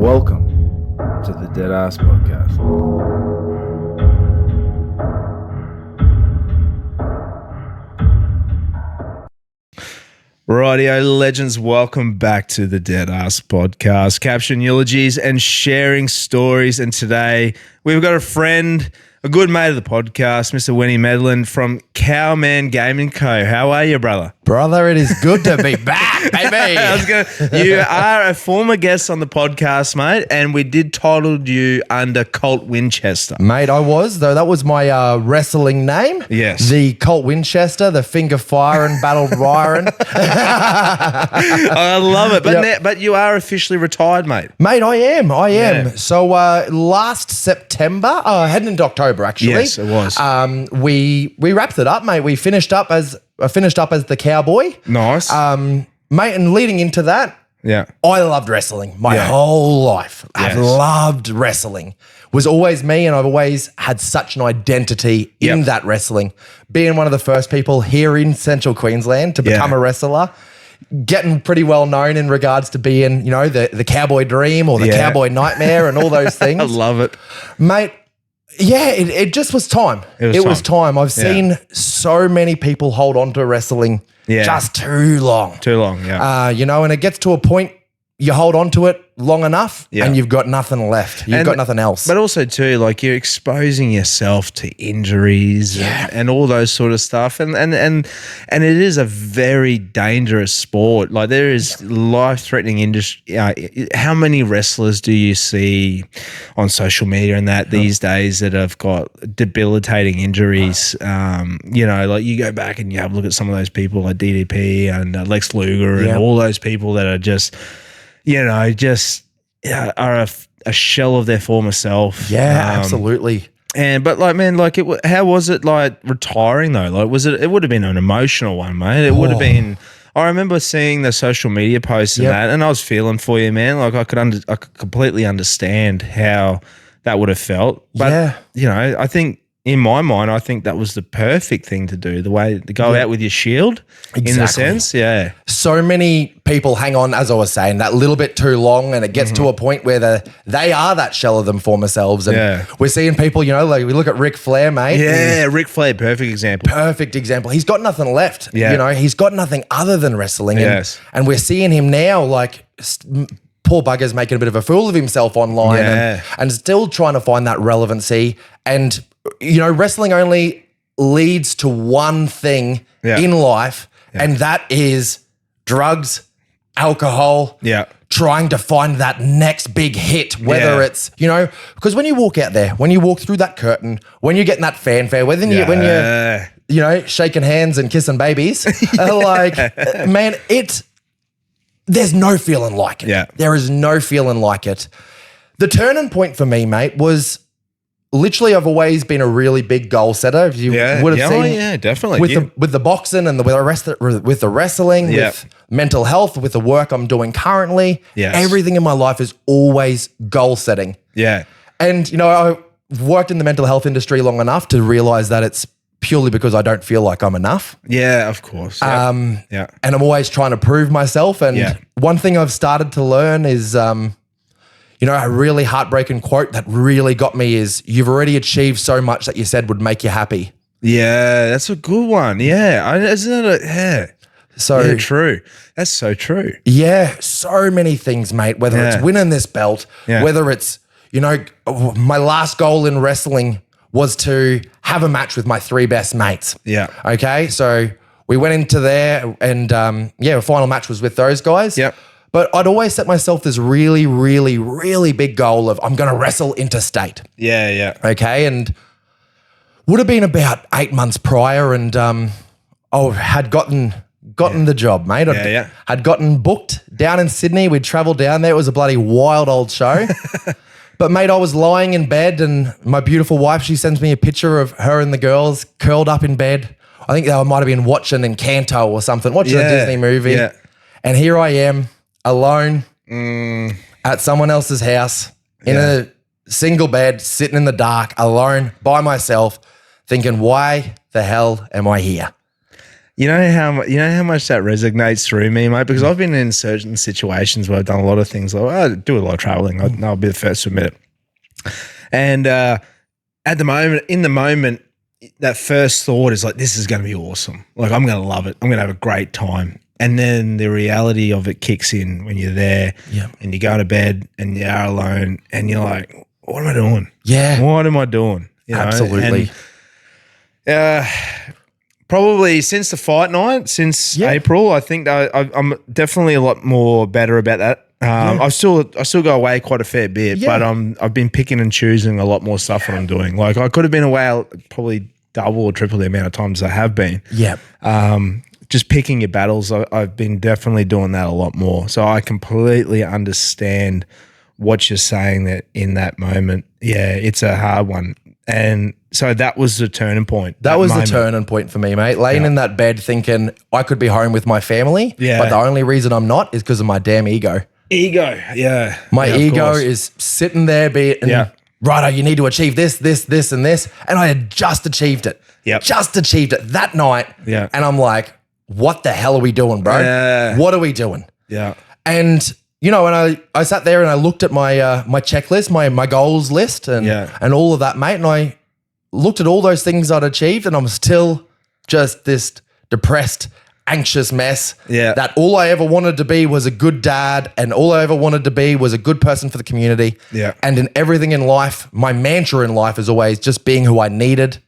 Welcome to the Deadass Podcast. Rightio legends, welcome back to the Deadass Podcast. Capturing eulogies and sharing stories. And today we've got a friend, a good mate of the podcast, Mr. Wyatt Medlin from Cowman Gaming Co. How are you, brother? Brother, it is good to be back, baby. You are a former guest on the podcast, mate, and we did title you under Colt Winchester. Mate, I was, though. That was my wrestling name. Yes. The Colt Winchester, the finger firing, battle wiring. I love it. But but you are officially retired, mate. Mate, I am. Yeah. So last September, heading into October, actually. Yes, it was. We wrapped it up, mate. We finished up as the cowboy. Nice. Mate, and leading into that, yeah. I loved wrestling my whole life. I've loved wrestling. Was always me, and I've always had such an identity in that wrestling. Being one of the first people here in Central Queensland to become a wrestler, getting pretty well known in regards to being, you know, the cowboy dream or the cowboy nightmare and all those things. I love it. Mate, yeah, it just was time. It was time. I've seen so many people hold on to wrestling just too long. Too long, yeah. You know, and it gets to a point you hold on to it long enough and you've got nothing left. You've got nothing else. But also too, like you're exposing yourself to injuries and all those sort of stuff. And it is a very dangerous sport. Like there is life-threatening industry. How many wrestlers do you see on social media and that these days that have got debilitating injuries? You know, like you go back and you have a look at some of those people like DDP and Lex Luger and all those people that are just, you know, are a shell of their former self. Yeah, absolutely. But like, man, like how was it like retiring though? Like, it would have been an emotional one, mate. It would have been. I remember seeing the social media posts and that, and I was feeling for you, man. Like I could completely understand how that would have felt. But you know, I think in my mind, I think that was the perfect thing to do. The way to go out with your shield, in the sense, So many people hang on, as I was saying, that little bit too long, and it gets to a point where they are that shell of them former selves. And we're seeing people, you know, like we look at Ric Flair, mate. Yeah, Ric Flair, perfect example. Perfect example. He's got nothing left. Yeah. You know, he's got nothing other than wrestling. Yes. And we're seeing him now, like, poor bugger's making a bit of a fool of himself online and still trying to find that relevancy. And, you know, wrestling only leads to one thing in life, and that is drugs, alcohol, trying to find that next big hit, whether it's, you know, because when you walk out there, when you walk through that curtain, when you're getting that fanfare, when you're, you know, shaking hands and kissing babies, like, man, there's no feeling like it. Yeah. There is no feeling like it. The turning point for me, mate, was literally I've always been a really big goal setter. If you would have seen, definitely. With the boxing and with the wrestling, with mental health, with the work I'm doing currently, everything in my life is always goal setting. Yeah. And, you know, I've worked in the mental health industry long enough to realize that it's purely because I don't feel like I'm enough. Yeah, of course. And I'm always trying to prove myself. And one thing I've started to learn is, you know, a really heartbreaking quote that really got me is, you've already achieved so much that you said would make you happy. Yeah, that's a good one. Yeah. Isn't it? So true. That's so true. Yeah. So many things, mate, whether it's winning this belt, whether it's, you know, my last goal in wrestling was to have a match with my three best mates. Yeah. Okay. So we went into there and, the final match was with those guys. Yep. But I'd always set myself this really, really, really big goal of I'm going to wrestle interstate. Yeah, yeah. Okay. And would have been about 8 months prior, and I had gotten the job, mate. I'd gotten booked down in Sydney. We'd traveled down there. It was a bloody wild old show. But, mate, I was lying in bed, and my beautiful wife, she sends me a picture of her and the girls curled up in bed. I think they might have been watching Encanto or something, watching a Disney movie. Yeah. And here I am, alone at someone else's house in a single bed, sitting in the dark, alone by myself, thinking, why the hell am I here? You know how much that resonates through me, mate, because I've been in certain situations where I've done a lot of things. Like I do a lot of traveling. I'll be the first to admit it. And in the moment, that first thought is like, this is going to be awesome. Like, I'm going to love it. I'm going to have a great time. And then the reality of it kicks in when you're there and you go to bed and you are alone and you're like, what am I doing? Yeah. What am I doing? You know? Absolutely. And, probably since the fight night, since April, I think I'm definitely a lot more better about that. I still go away quite a fair bit, but I've been picking and choosing a lot more stuff that I'm doing. Like I could have been away probably double or triple the amount of times I have been. Yeah. Just picking your battles, I've been definitely doing that a lot more. So I completely understand what you're saying that in that moment. Yeah, it's a hard one. And so that was the turning point. That was the turning point for me, mate. Laying in that bed thinking I could be home with my family, but the only reason I'm not is because of my damn ego. My ego is sitting there being, righto, you need to achieve this, and this. And I had just achieved it. Just achieved it that night. And I'm like, what the hell are we doing, bro? What are we doing? And you know, and I sat there and I looked at my my checklist, my goals list and all of that, mate. And I looked at all those things I'd achieved and I'm still just this depressed, anxious mess that all I ever wanted to be was a good dad and all I ever wanted to be was a good person for the community. And in everything in life, my mantra in life is always just being who I needed.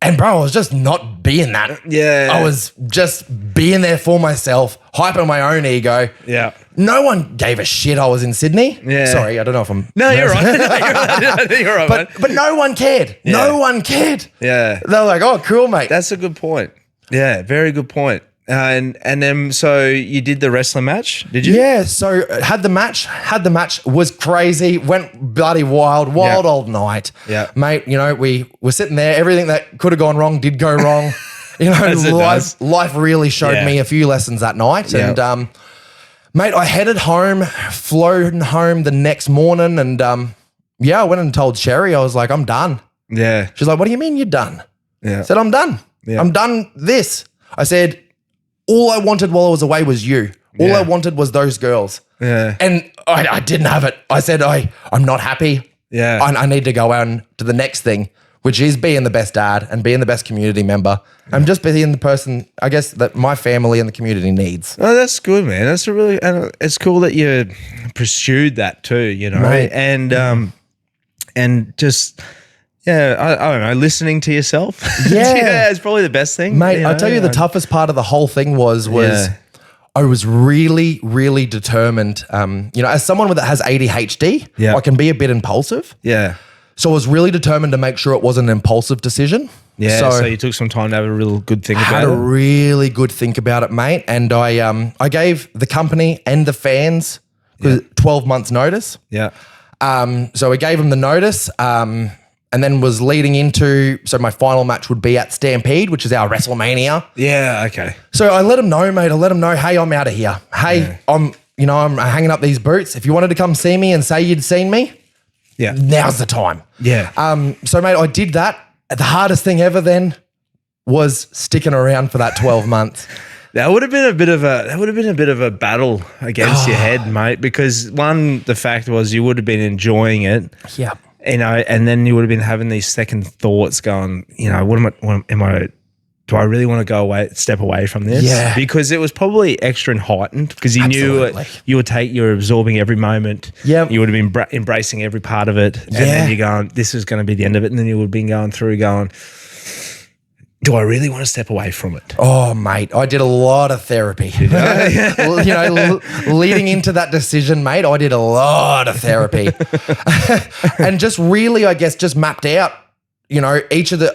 And bro, I was just not being that. I was just being there for myself, hyping my own ego. No one gave a shit I was in Sydney. Sorry, I don't know if I'm... No, you're right. You're right, but no one cared. No one cared. They're like, oh, cool, mate. That's a good point. Yeah, very good point. And then, so you did the wrestling match, did you? Yeah, so had the match, was crazy, went bloody wild old night. Mate, you know, we were sitting there, everything that could have gone wrong did go wrong. You know, life really showed me a few lessons that night. And, mate, I headed home, flown home the next morning and, I went and told Sherry, I was like, I'm done. She's like, what do you mean you're done? I said, I'm done. I'm done this. I said, all I wanted while I was away was you. All I wanted was those girls. And I didn't have it. I said, I'm not happy. I need to go on to the next thing, which is being the best dad and being the best community member. I'm just being the person, I guess, that my family and the community needs. Oh, that's good, man. That's it's cool that you pursued that too, you know, right. And just... I don't know, listening to yourself. It's probably the best thing. Mate, you know? I'll tell you the toughest part of the whole thing was I was really, really determined. You know, as someone that has ADHD, I can be a bit impulsive. So I was really determined to make sure it wasn't an impulsive decision. So you took some time to have a real good think about it. Had a really good think about it, mate. And I gave the company and the fans 12 months notice. So we gave them the notice. And then was leading into, so my final match would be at Stampede, which is our WrestleMania. So I let them know, mate. I let them know, hey, I'm out of here. Hey, I'm hanging up these boots. If you wanted to come see me and say you'd seen me, now's the time. So, mate, I did that. The hardest thing ever then was sticking around for that 12 months. That would have been a bit of a battle against your head, mate, because one, the fact was you would have been enjoying it. You know, and then you would have been having these second thoughts going, you know, do I really want to go away, step away from this? Because it was probably extra and heightened because you knew you're absorbing every moment. You would have been embracing every part of it. And then you're going, this is going to be the end of it. And then you would have been going, do I really want to step away from it? Oh, mate, I did a lot of therapy. You know, leading into that decision, mate, I did a lot of therapy. And just really, I guess, just mapped out, you know,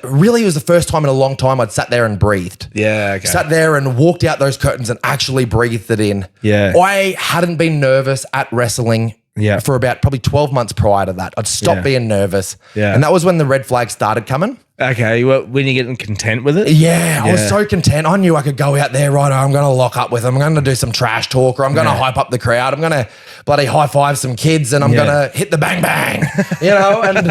really it was the first time in a long time I'd sat there and breathed. Sat there and walked out those curtains and actually breathed it in. I hadn't been nervous at wrestling for about probably 12 months prior to that. I'd stopped being nervous. Yeah. And that was when the red flags started coming. Okay. Well, when you're getting content with it? Yeah, I was so content. I knew I could go out there, right? I'm going to lock up with them. I'm going to do some trash talk, or I'm going to hype up the crowd. I'm going to bloody high five some kids, and I'm going to hit the bang bang, and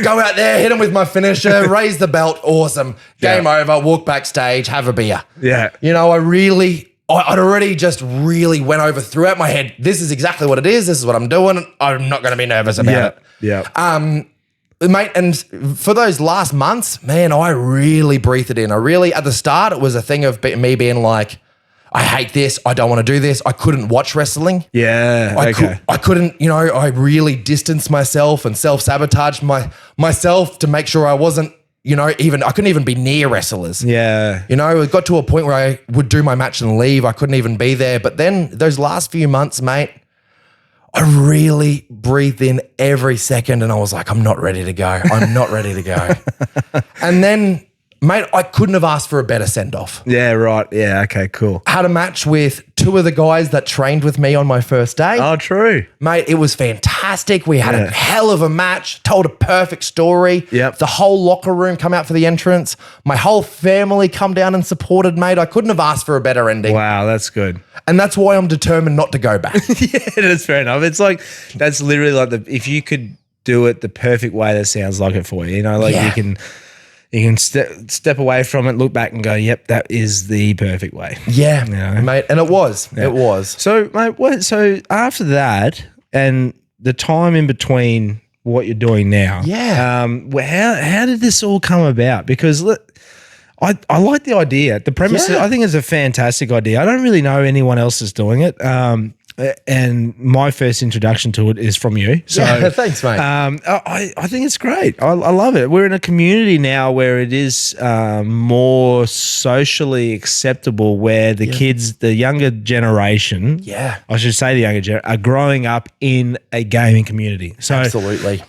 go out there, hit them with my finisher, raise the belt. Awesome. Game over. Walk backstage, have a beer. Yeah. I'd already just really went over throughout my head. This is exactly what it is. This is what I'm doing. I'm not going to be nervous about it. Yeah. Mate, and for those last months, man, I really breathed it in. At the start, it was a thing of me being like, I hate this. I don't want to do this. I couldn't watch wrestling. Yeah. I couldn't, I really distanced myself and self-sabotaged myself to make sure I wasn't, I couldn't even be near wrestlers. Yeah. It got to a point where I would do my match and leave. I couldn't even be there. But then those last few months, mate, I really breathed in every second, and I was like, I'm not ready to go. I'm not ready to go. And then, mate, I couldn't have asked for a better send-off. Yeah, right. Yeah, okay, cool. I had a match with two of the guys that trained with me on my first day. Oh, true. Mate, it was fantastic. We had a hell of a match, told a perfect story. Yep. The whole locker room come out for the entrance. My whole family come down and supported, mate. I couldn't have asked for a better ending. Wow, that's good. And that's why I'm determined not to go back. Yeah, that's fair enough. It's like, that's literally like if you could do it the perfect way, that sounds like it for you. You can step away from it, look back and go, yep, that is the perfect way. Yeah, mate. And it was. Yeah. It was. So, mate, so after that and the time in between what you're doing now, how did this all come about? Because I like the idea. The premise, I think, is a fantastic idea. I don't really know anyone else is doing it. And my first introduction to it is from you. So thanks, mate. I think it's great. I love it. We're in a community now where it is more socially acceptable, where the kids, the younger generation, I should say the younger generation, are growing up in a gaming community. So absolutely.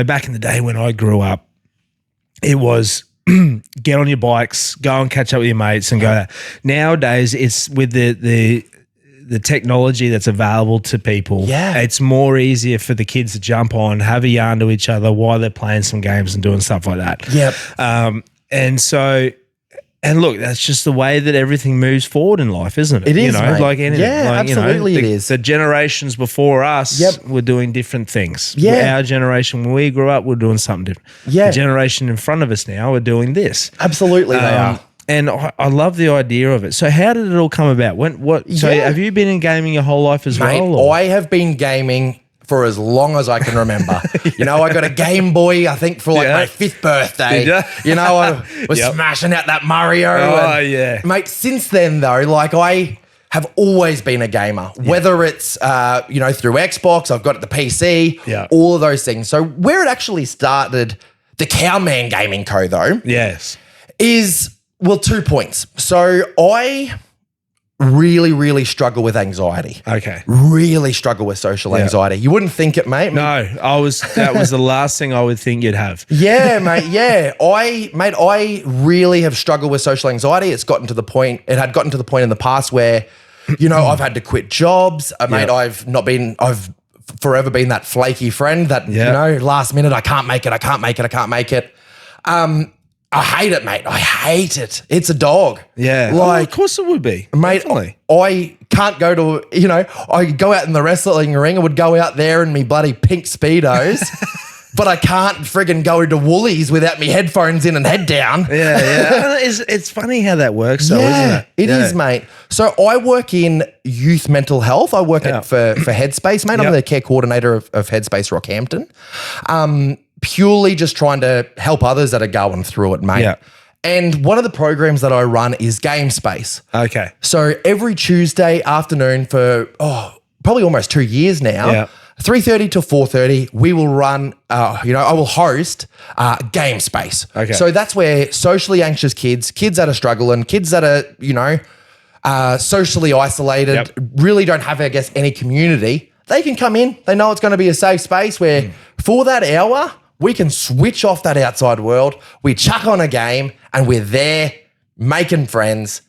Back in the day when I grew up, it was get on your bikes, go and catch up with your mates and go there. Nowadays, it's with the technology that's available to people. Yeah. It's more easier for the kids to jump on, have a yarn to each other while they're playing some games and doing stuff like that. Yep. And look, that's just the way that everything moves forward in life, isn't it? It is, mate. Like anything. Yeah, absolutely it is. The generations before us were doing different things. Yeah. Our generation, when we grew up, we're doing something different. Yeah. The generation in front of us now are doing this. Absolutely they are. And I love the idea of it. So how did it all come about? Have you been in gaming your whole life as well? Or? I have been gaming for as long as I can remember. I got a Game Boy, I think, for like my 5th birthday. I was smashing out that Mario. Oh, yeah. Mate, since then, though, like I have always been a gamer, whether it's, through Xbox, I've got the PC, all of those things. So where it actually started, the Cowman Gaming Co, though, is... Well, 2 points. So I really, really struggle with anxiety. Okay. Really struggle with social anxiety. You wouldn't think it, mate. No, that was the last thing I would think you'd have. Yeah, mate. Yeah. I really have struggled with social anxiety. It had gotten to the point in the past where, I've had to quit jobs. Mate, I've forever been that flaky friend that, last minute, I can't make it. I hate it, mate. I hate it. It's a dog. Yeah. Of course it would be. Mate, definitely. I can't go to, I go out in the wrestling ring. I would go out there in me bloody pink Speedos, but I can't friggin' go to Woolies without me headphones in and head down. Yeah. It's funny how that works though, isn't it? It is, mate. So I work in youth mental health. I work for Headspace, mate. I'm the care coordinator of Headspace Rockhampton. Purely just trying to help others that are going through it, mate. Yeah. And one of the programs that I run is Game Space. Okay. So every Tuesday afternoon for probably almost 2 years now, 3:30 to 4:30, we will run, I will host Game Space. Okay. So that's where socially anxious kids that are struggling, kids that are, socially isolated, really don't have, I guess, any community, they can come in. They know it's going to be a safe space where for that hour, we can switch off that outside world. We chuck on a game and we're there making friends.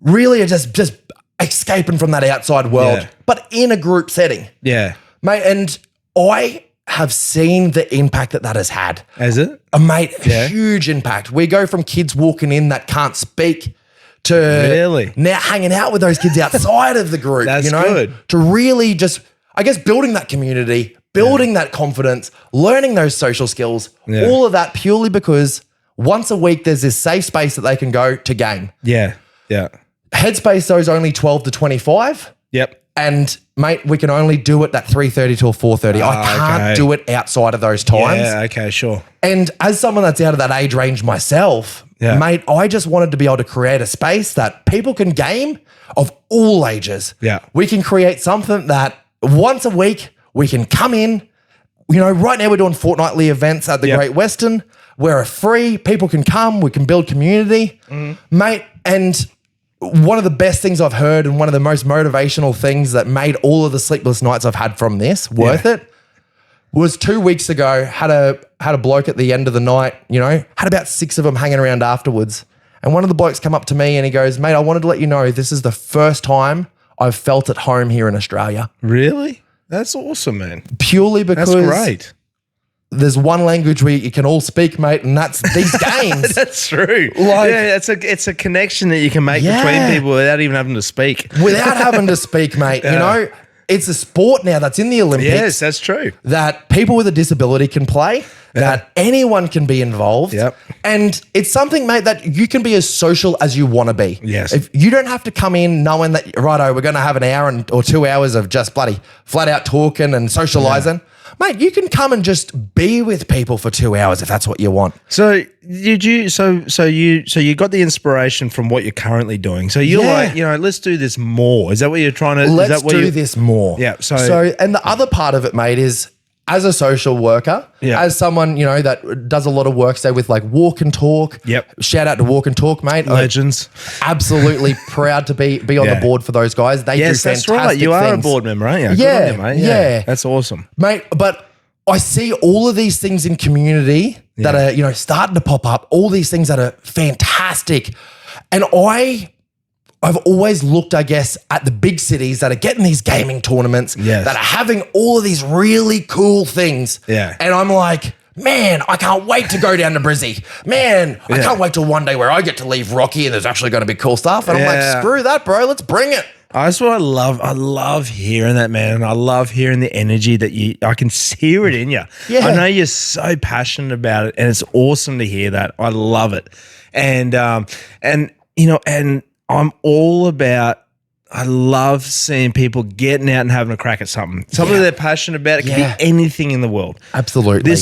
Really, it's escaping from that outside world, but in a group setting. Yeah. Mate, and I have seen the impact that has had. Has it? Mate, huge impact. We go from kids walking in that can't speak to now hanging out with those kids outside of the group. That's good. To really just, I guess, building that community, building that confidence, learning those social skills, all of that purely because once a week there's this safe space that they can go to game. Yeah, yeah. Headspace, though, is only 12 to 25. Yep. And, mate, we can only do it at 3:30 till 4:30. I can't do it outside of those times. Yeah, okay, sure. And as someone that's out of that age range myself, mate, I just wanted to be able to create a space that people can game of all ages. Yeah. We can create something that once a week we can come in. You know, right now we're doing fortnightly events at the Great Western. We're free. People can come. We can build community. Mate, and one of the best things I've heard and one of the most motivational things that made all of the sleepless nights I've had from this worth it was 2 weeks ago, had a bloke at the end of the night, you know, had about 6 of them hanging around afterwards. And one of the blokes come up to me and he goes, mate, I wanted to let you know this is the first time I've felt at home here in Australia. Really? That's awesome, man. Purely because that's great. There's one language we can all speak, mate, and that's these games. That's true. It's a connection that you can make between people without even having to speak. Without having to speak, mate. You know, it's a sport now that's in the Olympics. Yes, that's true. That people with a disability can play, that anyone can be involved. Yep. And it's something, mate, that you can be as social as you want to be. Yes. If you don't have to come in knowing that, righto, we're going to have an hour or 2 hours of just bloody flat out talking and socializing. Mate, you can come and just be with people for 2 hours if that's what you want. So did you? So you got the inspiration from what you're currently doing. So you're like, you know, let's do this more. Is that what you're trying to? Let's do this more. Yeah. So and the other part of it, mate, is as a social worker, as someone, you know, that does a lot of work, say with like Walk and Talk. Yep. Shout out to Walk and Talk, mate. Legends. Absolutely proud to be on the board for those guys. They do fantastic things. Yes, that's right. You are a board member, aren't you? Yeah. Good on you, mate. Yeah. That's awesome. Mate, but I see all of these things in community that are, you know, starting to pop up, all these things that are fantastic. And I've always looked, I guess, at the big cities that are getting these gaming tournaments, that are having all of these really cool things. Yeah. And I'm like, man, I can't wait to go down to Brizzy. Man, I can't wait till one day where I get to leave Rocky and there's actually going to be cool stuff. And I'm like, screw that, bro. Let's bring it. That's what I love. I love hearing that, man. I love hearing the energy that I can hear it in you. Yeah. I know you're so passionate about it and it's awesome to hear that. I love it. And you know, and I'm all about, I love seeing people getting out and having a crack at something. Something they're passionate about. It can be anything in the world. Absolutely.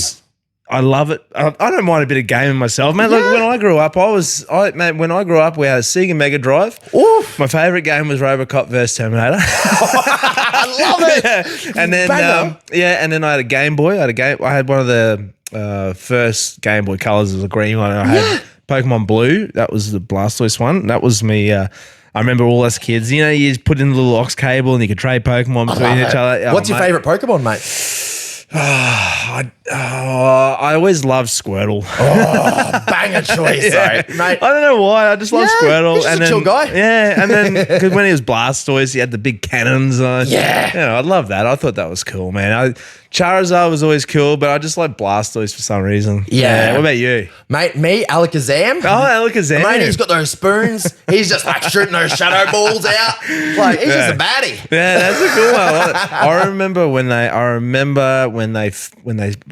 I love it. I don't mind a bit of gaming myself, man. Like when I grew up, when I grew up, we had a Sega Mega Drive. Oof. My favorite game was RoboCop vs Terminator. I love it. And then, and then I had a Game Boy. I had one of the first Game Boy colors was a green one. I had Pokemon Blue. That was the Blastoise one. That was me. I remember all us kids. You know, you just put in a little aux cable and you could trade Pokemon between each other. What's your favorite Pokemon, mate? I always loved Squirtle. Banger choice, mate. I don't know why. I just love Squirtle. He's just a chill guy. Yeah, and then because when he was Blastoise, he had the big cannons. I love that. I thought that was cool, man. Charizard was always cool, but I just like Blastoise for some reason. Yeah. What about you? Mate, me, Alakazam. Oh, Alakazam. Mate, he's got those spoons. He's just like shooting those shadow balls out. Like, he's just a baddie. Yeah, that's a cool one. I remember when they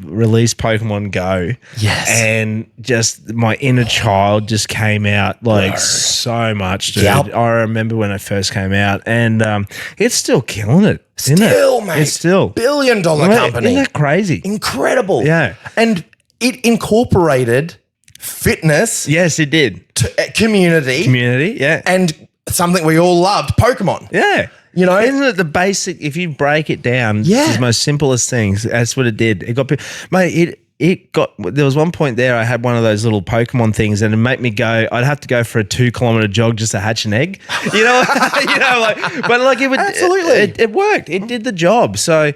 released Pokemon Go. Yes. And just my inner child just came out like so much, dude. Yep. I remember when it first came out and it's still killing it. Still, mate. It's still. $1 billion company. Isn't that crazy? Incredible. Yeah. And it incorporated fitness. Yes, it did. Community. Yeah. And something we all loved, Pokemon. Yeah. You know? Isn't it the basic, if you break it down, it's the most simplest things. That's what it did. It got, mate, there was one point there I had one of those little Pokemon things and it made me go, I'd have to go for a 2-kilometer jog just to hatch an egg. You know, but like it would, absolutely. It worked. It did the job. So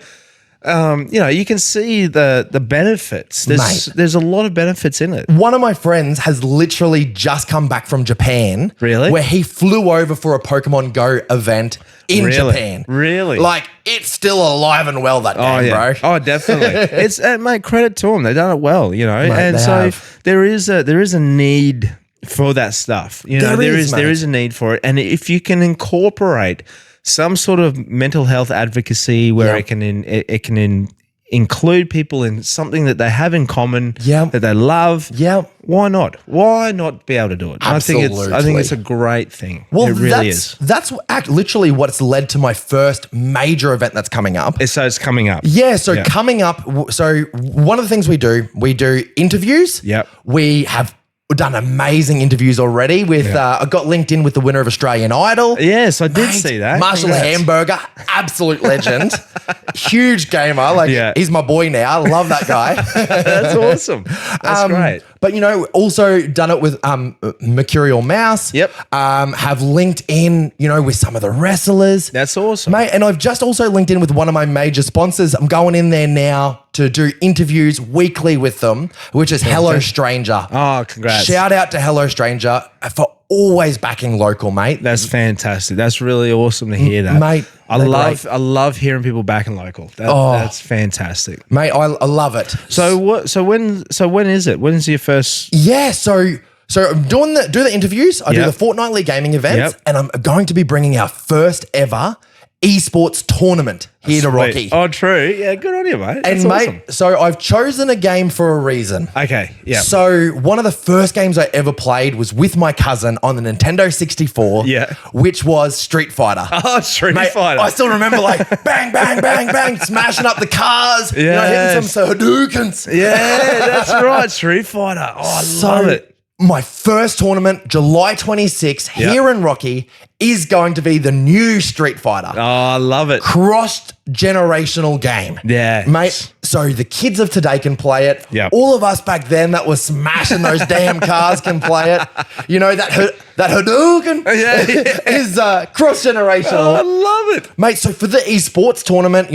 you can see the benefits. There's a lot of benefits in it. One of my friends has literally just come back from Japan. Really? Where he flew over for a Pokemon Go event in Japan. Really? Like, it's still alive and well, that game, bro. Oh, definitely. It's mate, credit to them. They've done it well, Mate, and so there is a need for that stuff. There is a need for it. And if you can incorporate some sort of mental health advocacy where it can include people in something that they have in common, that they love. Yeah. Why not? Why not be able to do it? Absolutely. I think it's a great thing. Well, it really is. That's literally what's led to my first major event that's coming up. So it's coming up. Yeah. So coming up. So one of the things we do interviews. Yep. We've done amazing interviews already with, I got linked in with the winner of Australian Idol. Yes, I did see that. Marshall Hamburger, absolute legend. Huge gamer. He's my boy now. I love that guy. That's awesome. That's great. But, also done it with Mercurial Mouse. Yep. Have linked in, with some of the wrestlers. That's awesome. Mate, and I've just also linked in with one of my major sponsors. I'm going in there now to do interviews weekly with them, which is Hello Stranger. Oh, congrats. Shout out to Hello Stranger for always backing local, mate. That's fantastic. That's really awesome to hear that. Mate, I love hearing people backing local. That's fantastic. Mate, I love it. So when is it? When is your first? Yeah, so I'm do the interviews. I do the fortnightly gaming events, and I'm going to be bringing our first ever eSports tournament here to Rocky. Oh, true. Yeah, good on you, mate. That's awesome. So I've chosen a game for a reason. Okay, yeah. So one of the first games I ever played was with my cousin on the Nintendo 64, which was Street Fighter. Oh, Street Fighter. I still remember bang, bang, bang, bang, smashing up the cars, hitting some Hadoukens. Yeah, that's right, Street Fighter. Oh, I love it. My first tournament, July 26th, here in Rocky, is going to be the new Street Fighter. Oh, I love it. Cross-generational game. Yeah. Mate, so the kids of today can play it. Yep. All of us back then that was smashing those damn cars can play it. That Hadouken is cross-generational. Oh, I love it. Mate, so for the eSports tournament,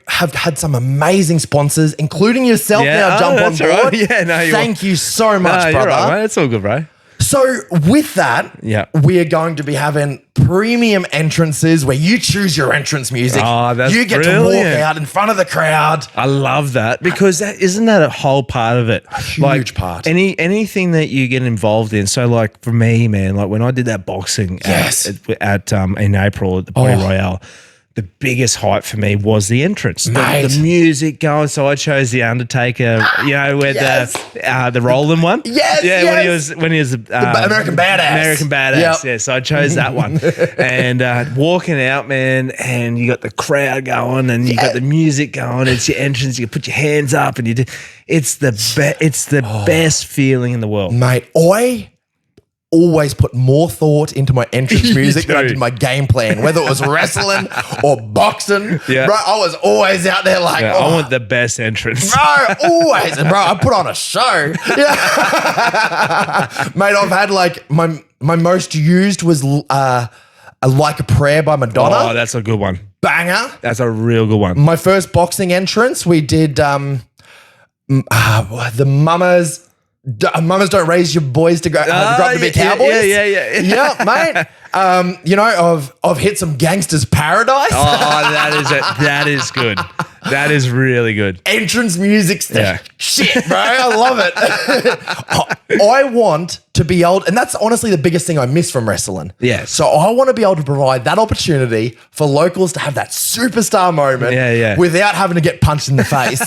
have had some amazing sponsors, including yourself now jump on board. Right. Yeah, no, Thank you so much, brother. Right, mate. It's all good, bro. So with that, we are going to be having premium entrances where you choose your entrance music. Oh, that's You get to walk out in front of the crowd. I love that because isn't that a whole part of it? A huge part. Anything that you get involved in. So like for me, man, like when I did that boxing in April at the Pony Royale, the biggest hype for me was the entrance, the music going. So I chose the Undertaker, with the Roland one. When he was the American Badass. Yep. Yeah, so I chose that one. And walking out, man, and you got the crowd going, and you got the music going. It's your entrance. You put your hands up, and it's the best feeling in the world, mate. I always put more thought into my entrance music than I did my game plan, whether it was wrestling or boxing. Bro, I was always out there I want the best entrance. Bro, always. And bro, I put on a show. Mate, I've had my most used was Like a Prayer by Madonna. Oh, that's a good one. Banger. That's a real good one. My first boxing entrance, we did the Mamas. Mamas don't raise your boys to grow up to be cowboys. Yeah, mate. I've hit some Gangster's Paradise. Oh, that is good. That is really good. Entrance music shit, bro. I love it. I want to be able, and that's honestly the biggest thing I miss from wrestling. Yeah. So I want to be able to provide that opportunity for locals to have that superstar moment without having to get punched in the face.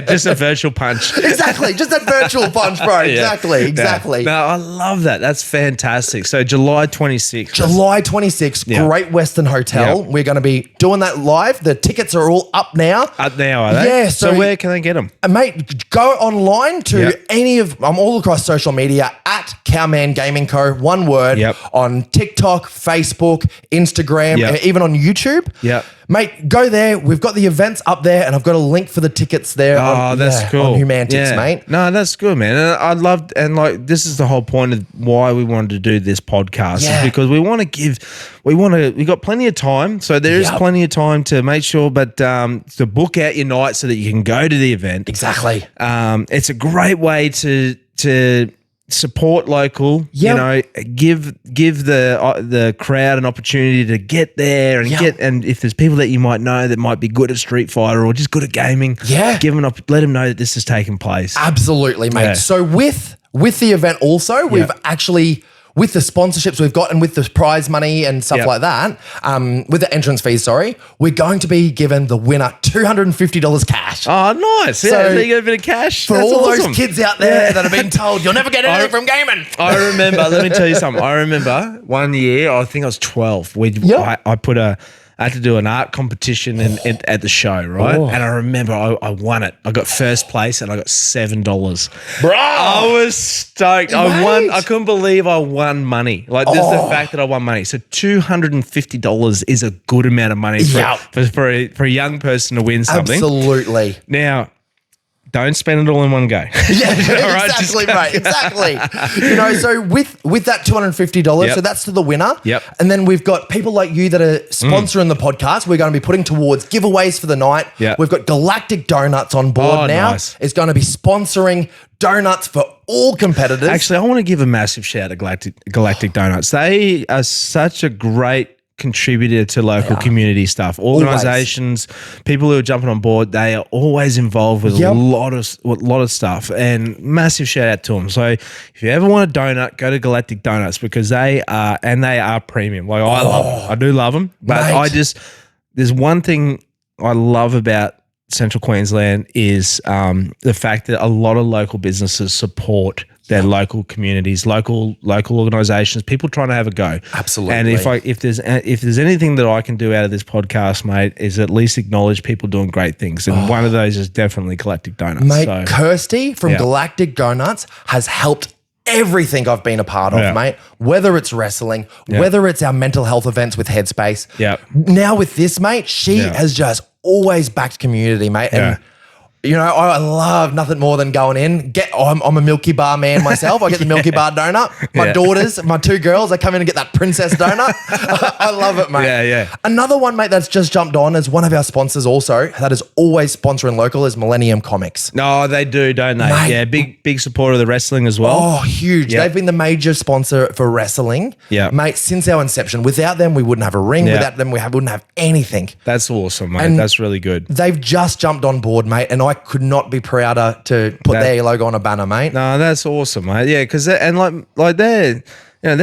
Just a virtual punch. Exactly. Just that virtual punch, bro. Exactly. No, I love that. That's fantastic. So July 26th. July 26th, Great Western Hotel. We're going to be doing that live. The tickets are all up now. Up now, are they? Yeah. So where can they get them? Mate, go online to I'm all across social media at at Cowman Gaming Co. One word. On TikTok, Facebook, Instagram, even on YouTube. Mate, go there. We've got the events up there, and I've got a link for the tickets there. That's cool. On Humantics, mate. No, that's good, man. And I loved, and like, this is the whole point of why we wanted to do this podcast, is because we got plenty of time. So there is plenty of time to make sure, but to book out your night so that you can go to the event. Exactly. It's a great way to support local, you know, give the crowd an opportunity to get there and and if there's people that you might know that might be good at Street Fighter or just good at gaming, let them know that this is taking place. Absolutely, mate. So with the event also, we've actually, with the sponsorships we've got and with the prize money and stuff like that, with the entrance fees, we're going to be giving the winner $250 cash. Oh, nice. So you get a bit of cash. For all those kids out there that have been told, you'll never get anything from gaming. I remember, let me tell you something. I remember one year, I think I was 12, I had to do an art competition at the show, right? And I remember I won it. I got first place and I got $7. Bro! I was stoked. I won. I couldn't believe I won money. Like, just the fact that I won money. So $250 is a good amount of money for a young person to win something. Absolutely. Now, don't spend it all in one go. Exactly, mate. Exactly. So with that $250, so that's to the winner. And then we've got people like you that are sponsoring the podcast. We're going to be putting towards giveaways for the night. We've got Galactic Donuts on board now. Nice. It's going to be sponsoring donuts for all competitors. Actually, I want to give a massive shout out to Galactic Donuts. They are such a great contributor to local community stuff, organizations, people who are jumping on board. They are always involved with a lot of stuff, and massive shout out to them. So if you ever want a donut, go to Galactic Donuts, because they are premium. Like, I love them. I do love them, but there's one thing I love about Central Queensland is the fact that a lot of local businesses support their local communities, local organizations, people trying to have a go. Absolutely. And if there's anything that I can do out of this podcast, mate, is at least acknowledge people doing great things. And one of those is definitely Galactic Donuts. Mate, Kirsty from Galactic Donuts has helped everything I've been a part of, mate. Whether it's wrestling, whether it's our mental health events with Headspace. Now with this, mate, she has just always backed community, mate. And I love nothing more than going in. I'm a Milky Bar man myself. I get the Milky Bar donut. My daughters, my two girls, they come in and get that princess donut. I love it, mate. Another one, mate, that's just jumped on as one of our sponsors also, that is always sponsoring local, is Millennium Comics. No, they do, don't they? Mate, big supporter of the wrestling as well. Oh, huge. They've been the major sponsor for wrestling, mate, since our inception. Without them, we wouldn't have a ring. Without them, we wouldn't have anything. That's awesome, mate. And that's really good. They've just jumped on board, mate, and I could not be prouder to put their logo on a banner, mate. No, that's awesome, mate. Yeah, because they've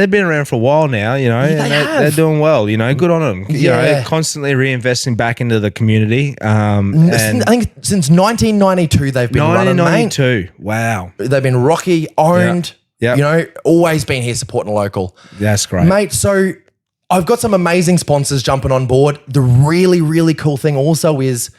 been around for a while now, and they're doing well, good on them. Constantly reinvesting back into the community. I think since 1992 they've been running, mate. 1992, wow. They've been Rocky owned, always been here supporting local. That's great. Mate, so I've got some amazing sponsors jumping on board. The really, really cool thing also is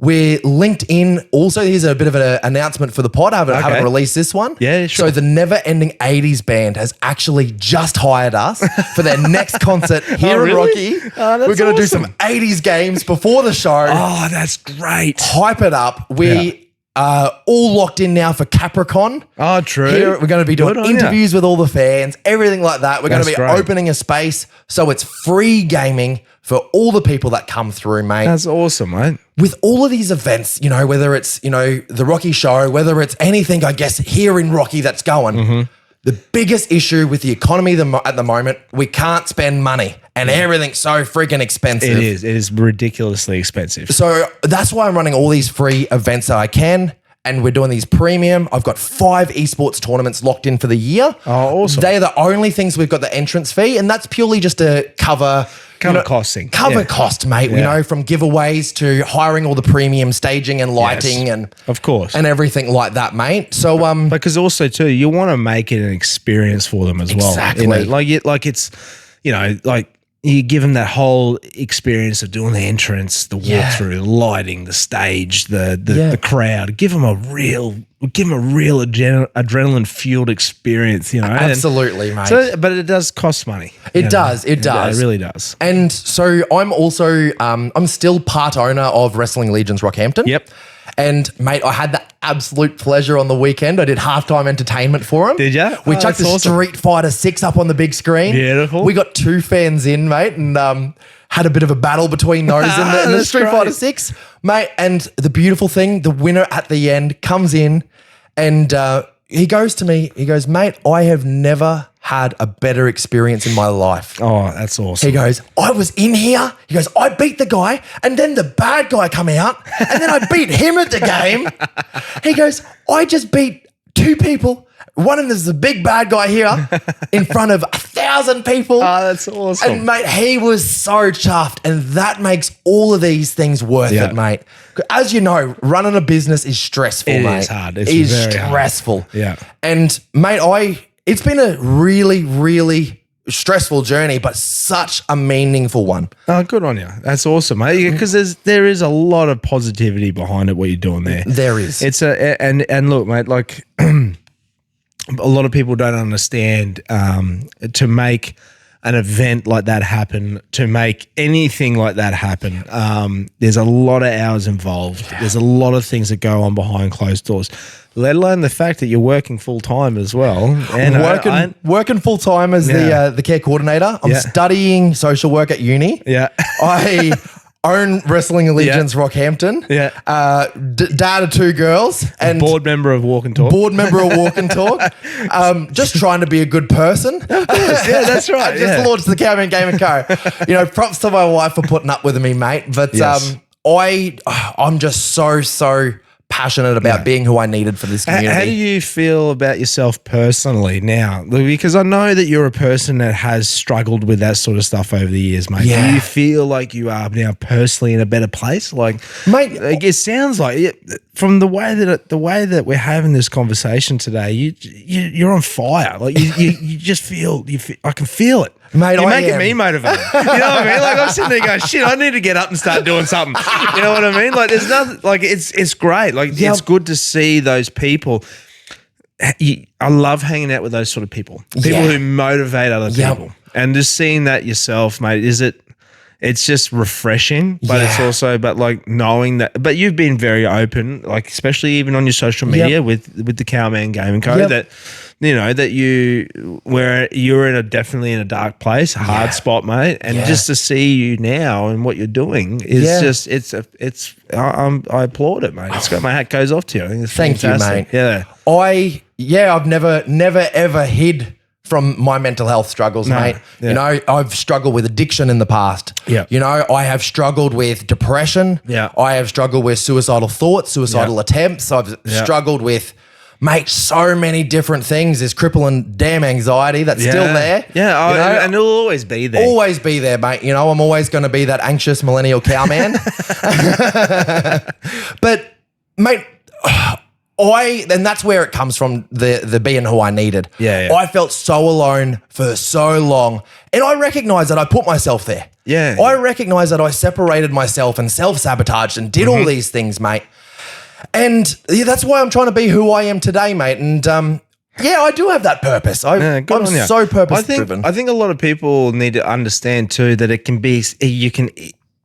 we're linked in. Also, here's a bit of an announcement for the pod. I haven't released this one. Yeah, sure. So the Never Ending 80s band has actually just hired us for their next concert here in Rocky. We're going to do some 80s games before the show. Oh, that's great. Hype it up. We are all locked in now for Capricorn. Oh, true. Here, we're going to be doing interviews with all the fans, everything like that. We're going to be opening a space so it's free gaming for all the people that come through, mate. That's awesome, mate. With all of these events, whether it's, the Rocky show, whether it's anything, I guess, here in Rocky that's going, the biggest issue with the economy at the moment, we can't spend money and everything's so freaking expensive. It is. It is ridiculously expensive. So that's why I'm running all these free events that I can. And we're doing these premium. I've got 5 eSports tournaments locked in for the year. Oh, awesome. They're the only things we've got the entrance fee, and that's purely just to cover costing. Cost, mate. From giveaways to hiring all the premium staging and lighting and of course and everything like that, mate. So because also too, you want to make it an experience for them as well. Exactly. Like it's you give them that whole experience of doing the entrance, the walkthrough, lighting, the stage, the crowd. Give them a real adrenaline fueled experience, you know. Absolutely, mate. So, but it does cost money. It does. It really does. And so I'm also I'm still part owner of Wrestling Legions Rockhampton. Yep. And mate, I had the absolute pleasure on the weekend. I did halftime entertainment for them. Did you? We chucked the Street Fighter 6 up on the big screen. Beautiful. We got 2 fans in, mate, and had a bit of a battle between those in the Street Fighter 6, mate. And the beautiful thing, the winner at the end comes in, and he goes to me. He goes, mate, I have never had a better experience in my life. Oh, that's awesome. He goes, I was in here. He goes, I beat the guy, and then the bad guy come out, and then I beat him at the game. He goes, I just beat 2 people. One of them is the big bad guy here in front of 1,000 people. Oh, that's awesome. And mate, he was so chuffed, and that makes all of these things worth it, mate. As you know, running a business is stressful, mate. It is hard. It is stressful. Hard. Yeah. And mate, it's been a really, really stressful journey, but such a meaningful one. Oh, good on you. That's awesome, mate. Because there is a lot of positivity behind it. What you're doing there, there is. It's and look, mate. Like a lot of people don't understand to make an event like that happen, to make anything like that happen. There's a lot of hours involved. There's a lot of things that go on behind closed doors. Let alone the fact that you're working full time as well. And working full time as the care coordinator. I'm studying social work at uni. Yeah, I own Wrestling Allegiance Rockhampton. Yeah, dad of 2 girls and board member of Walk and Talk. Just trying to be a good person. Of course. Yeah, that's right. Just launched the Cowman Gaming Co. You know, props to my wife for putting up with me, mate. But I'm just so passionate about being who I needed for this community. How do you feel about yourself personally now? Because I know that you're a person that has struggled with that sort of stuff over the years, mate. Yeah. Do you feel like you are now personally in a better place? Like, mate, it sounds like from the way that we're having this conversation today, you're on fire. Like you just feel I can feel it. Mate, you're making me motivated. You know what I mean? Like I'm sitting there going, shit, I need to get up and start doing something. You know what I mean? Like there's nothing. Like it's great. Like it's good to see those people. I love hanging out with those sort of people. People who motivate other people, and just seeing that yourself, mate. It's just refreshing, but it's also, like knowing that. But you've been very open, like especially even on your social media with the Cowman Gaming Co. That you know that you're definitely in a dark place, a hard spot, mate. And just to see you now and what you're doing is I applaud it, mate. It's got my hat goes off to you. I think it's fantastic. Thank you, mate. I've never ever hid from my mental health struggles, mate. Yeah. You know, I've struggled with addiction in the past. Yeah. You know, I have struggled with depression. Yeah. I have struggled with suicidal thoughts, suicidal attempts. I've struggled with, mate, so many different things. There's crippling damn anxiety that's still there. Yeah, you know? and it'll always be there. Always be there, mate. You know, I'm always going to be that anxious millennial cowman. But, mate, and that's where it comes from, the being who I needed. Yeah. I felt so alone for so long. And I recognize that I put myself there. Yeah. I recognize that I separated myself and self-sabotaged and did all these things, mate. And that's why I'm trying to be who I am today, mate. And I do have that purpose. I'm so purpose-driven. I think a lot of people need to understand too that you can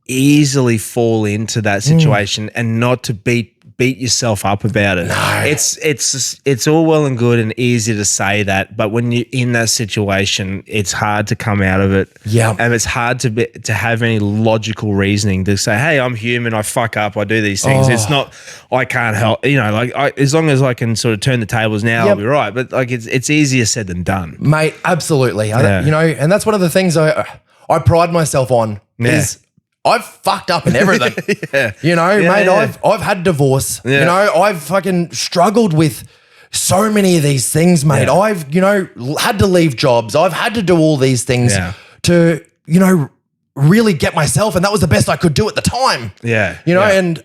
easily fall into that situation and not to beat yourself up about it. No. It's all well and good and easy to say that, but when you're in that situation, it's hard to come out of it. Yeah. And it's hard to have any logical reasoning to say, hey, I'm human, I fuck up, I do these things. It's not, I can't help, you know, like as long as I can sort of turn the tables now, I'll be right. But like it's easier said than done. Mate, absolutely. You know, and that's one of the things I pride myself on is I've fucked up in everything. You know, mate, I've had divorce. You know, I've fucking struggled with so many of these things, mate. I've, you know, had to leave jobs. I've had to do all these things to, you know, really get myself, and that was the best I could do at the time. Yeah. You know, and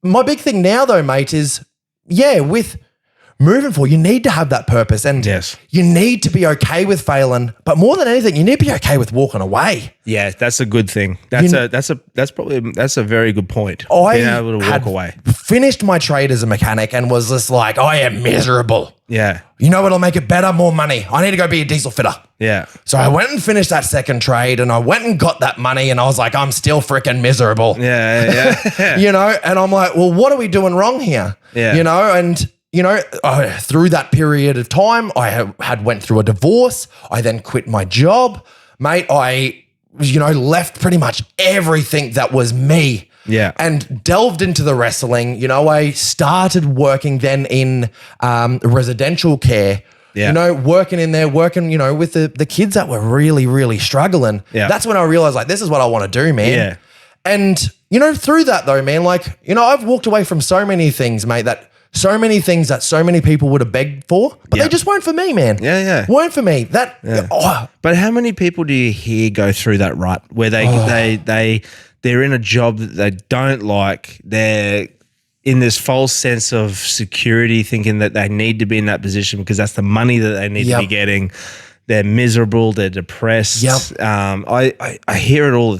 my big thing now though, mate, is with moving forward, you need to have that purpose, and you need to be okay with failing. But more than anything, you need to be okay with walking away. Yeah, that's a good thing. That's a very good point. Being able to walk away. Finished my trade as a mechanic and was just like, I am miserable. Yeah. You know what'll make it better? More money. I need to go be a diesel fitter. Yeah. So I went and finished that second trade, and I went and got that money, and I was like, I'm still freaking miserable. Yeah. You know, and I'm like, well, what are we doing wrong here? Yeah. You know, and you know, through that period of time, I had went through a divorce. I then quit my job, mate. I, left pretty much everything that was me. Yeah. And delved into the wrestling. You know, I started working then in residential care. Yeah. You know, working in there, with the kids that were really, really struggling. Yeah. That's when I realized, like, this is what I want to do, man. Yeah. And, through that though, man, like, I've walked away from so many things, mate, so many people would have begged for, but they just weren't for me, man. Yeah. Weren't for me. But how many people do you hear go through that rut where they're in a job that they don't like, they're in this false sense of security, thinking that they need to be in that position because that's the money that they need to be getting. They're miserable. They're depressed. I hear it all the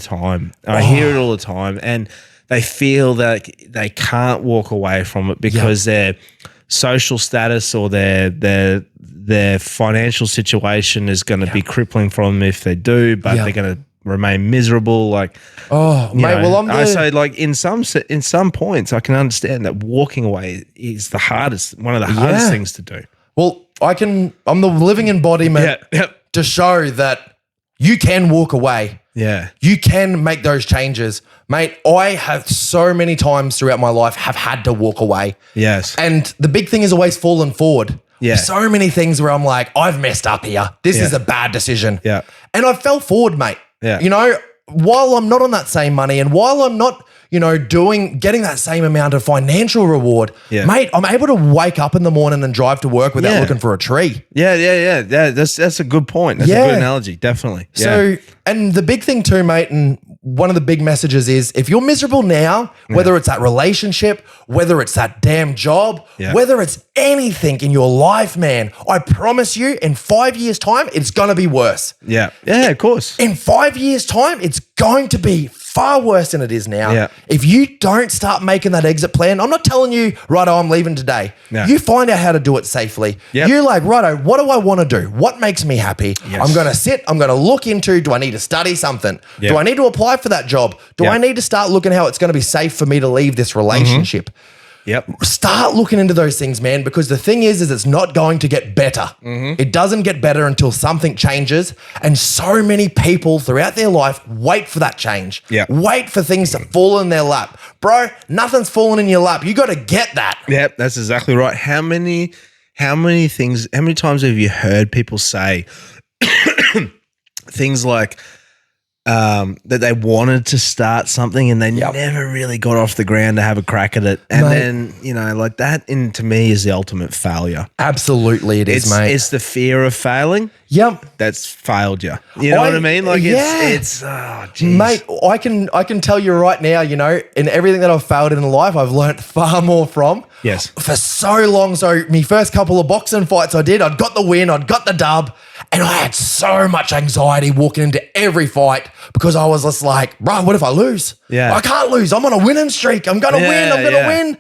time. And they feel that they can't walk away from it because their social status or their financial situation is going to be crippling for them if they do, but they're going to remain miserable. Like, I say, like, in some points, I can understand that walking away is one of the hardest things to do. Well, I'm the living embodiment to show that you can walk away. Yeah. You can make those changes. Mate, I have so many times throughout my life have had to walk away. Yes. And the big thing is always falling forward. Yeah. So many things where I'm like, I've messed up here. This is a bad decision. Yeah. And I fell forward, mate. Yeah. While I'm not on that same money and while I'm not, getting that same amount of financial reward, mate, I'm able to wake up in the morning and drive to work without looking for a tree. Yeah. That's a good point. That's a good analogy. Definitely. Yeah. So, and the big thing too, mate, and one of the big messages is if you're miserable now, whether it's that relationship, whether it's that damn job, whether it's anything in your life, man, I promise you in 5 years' time, it's going to be worse. Yeah. Yeah, of course. In 5 years' time, it's going to be far worse than it is now. Yeah. If you don't start making that exit plan, I'm not telling you, righto, I'm leaving today. No. You find out how to do it safely. Yep. You're like, righto, what do I want to do? What makes me happy? Yes. I'm going to sit, I'm going to look into, do I need to study something? Yep. Do I need to apply for that job? Do I need to start looking how it's going to be safe for me to leave this relationship? Yep. Start looking into those things, man, because the thing is it's not going to get better. It doesn't get better until something changes. And so many people throughout their life wait for that change. Yep. Wait for things to fall in their lap. Bro, nothing's falling in your lap. You got to get that. Yep, that's exactly right. How many times have you heard people say things like, that they wanted to start something and they never really got off the ground to have a crack at it. And then, like that to me is the ultimate failure. Absolutely it is, mate. It's the fear of failing. Yep. That's failed you. You know what I mean? Like it's oh, geez. Mate, I can tell you right now, in everything that I've failed in life, I've learnt far more from. Yes. For so long. So my first couple of boxing fights I'd got the win, I'd got the dub, and I had so much anxiety walking into every fight because I was just like, bro, what if I lose? Yeah. I can't lose. I'm on a winning streak. I'm going to win. I'm going to win.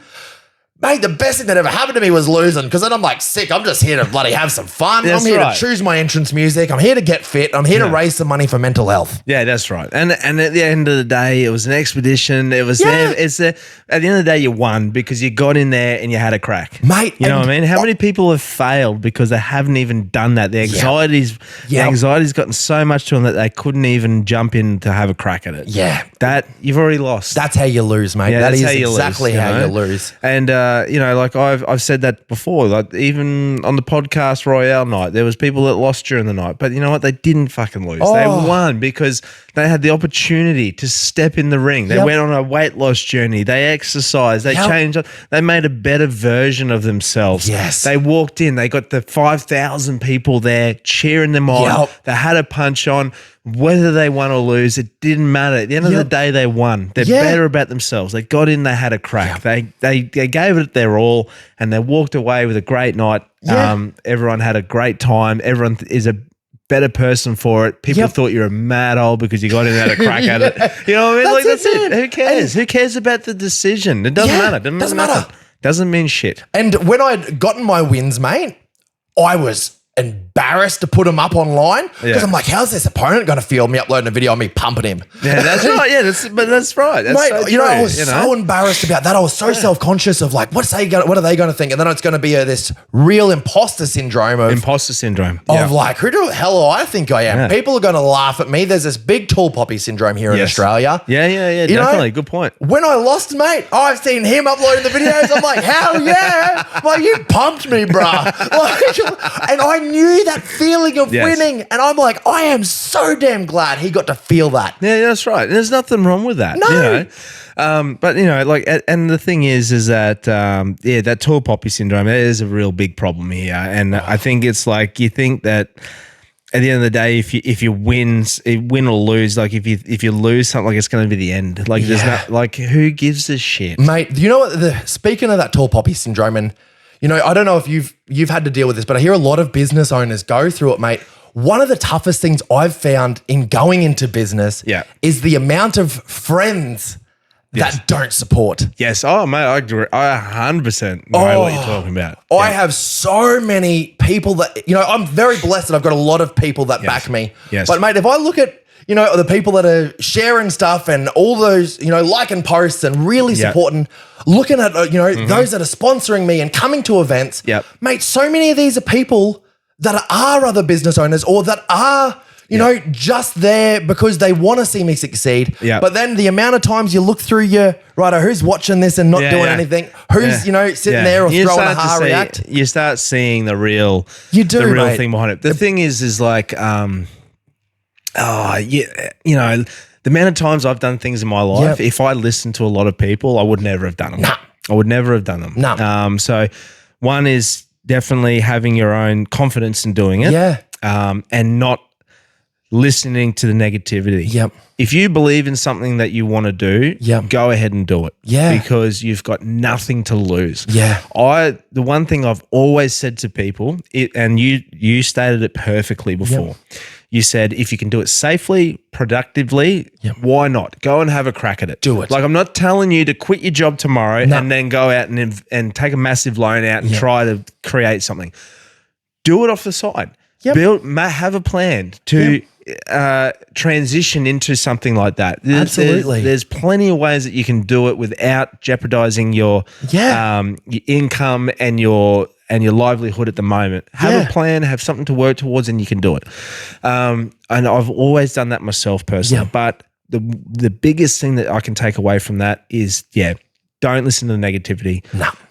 Mate, the best thing that ever happened to me was losing because then I'm like sick. I'm just here to bloody have some fun. I'm here to choose my entrance music. I'm here to get fit. I'm here to raise some money for mental health. Yeah, that's right. And at the end of the day, it was an expedition. It was at the end of the day, you won because you got in there and you had a crack. Mate. You know what I mean? How many people have failed because they haven't even done that? The anxiety's gotten so much to them that they couldn't even jump in to have a crack at it. Yeah. That you've already lost. That's how you lose, mate. That is exactly how you lose. And like I've said that before, like even on the podcast Royale night, there was people that lost during the night, but you know what? They didn't fucking lose. They won because they had the opportunity to step in the ring. They went on a weight loss journey. They exercised. They changed. They made a better version of themselves. Yes. They walked in. They got the 5,000 people there cheering them on. They had a punch on. Whether they won or lose, it didn't matter. At the end of the day, they won. They're better about themselves. They got in, they had a crack. They gave it it their all, and they walked away with a great night. Everyone had a great time. Everyone is a better person for it. People thought you're a mad hole because you got in and had a crack at it. You know what I mean? That's it. Who cares? Who cares about the decision? It doesn't matter. Doesn't matter. Doesn't mean shit. And when I'd gotten my wins, mate, I was embarrassed to put him up online because I'm like, how's this opponent going to feel me uploading a video on me pumping him? Yeah, that's right. Yeah, that's right. That's mate, so you know, true, I was so embarrassed about that. I was so self-conscious of like, what are they going to think? And then it's going to be this real imposter syndrome of like, who the hell do I think I am? Yeah. People are going to laugh at me. There's this big tall poppy syndrome here in Australia. Yeah, definitely. Good point. When I lost, mate, I've seen him uploading the videos. I'm like, hell yeah. Like, you pumped me, bruh. And I knew that feeling of winning. And I'm like, I am so damn glad he got to feel that. Yeah, that's right. There's nothing wrong with that. No. You know? But, you know, like, and the thing is that, that tall poppy syndrome, that is a real big problem here. And I think it's like, you think that at the end of the day, if you win or lose, like if you lose something, like it's going to be the end. Like there's not, like, who gives a shit? Mate, you know what, speaking of that tall poppy syndrome, and you know, I don't know if you've had to deal with this, but I hear a lot of business owners go through it, mate. One of the toughest things I've found in going into business is the amount of friends that don't support. Yes. Oh, mate, I agree. I 100% know what you're talking about. I have so many people that, you know, I'm very blessed that I've got a lot of people that back me. Yes. But mate, if I look at, you know, the people that are sharing stuff and all those, you know, liking posts and really supporting, looking at, you know, those that are sponsoring me and coming to events, mate, so many of these are people that are other business owners or that are, you know, just there because they want to see me succeed. But then the amount of times you look through your, who's watching this and not doing anything, who's, you know, sitting there or throwing a hard react. You start seeing the real, you do, the real mate. thing behind it. The thing is like, you know, the amount of times I've done things in my life, if I listened to a lot of people, I would never have done them. I would never have done them. So one is definitely having your own confidence in doing it. And not listening to the negativity. If you believe in something that you want to do, go ahead and do it. Because you've got nothing to lose. The one thing I've always said to people, and you stated it perfectly before. You said, if you can do it safely, productively, why not? Go and have a crack at it. Do it. Like, I'm not telling you to quit your job tomorrow and then go out and take a massive loan out and try to create something. Do it off the side. Have a plan to transition into something like that. Absolutely. There's plenty of ways that you can do it without jeopardizing your income and your livelihood at the moment. Have a plan, have something to work towards, and you can do it. And I've always done that myself personally. But the biggest thing that I can take away from that is, don't listen to the negativity.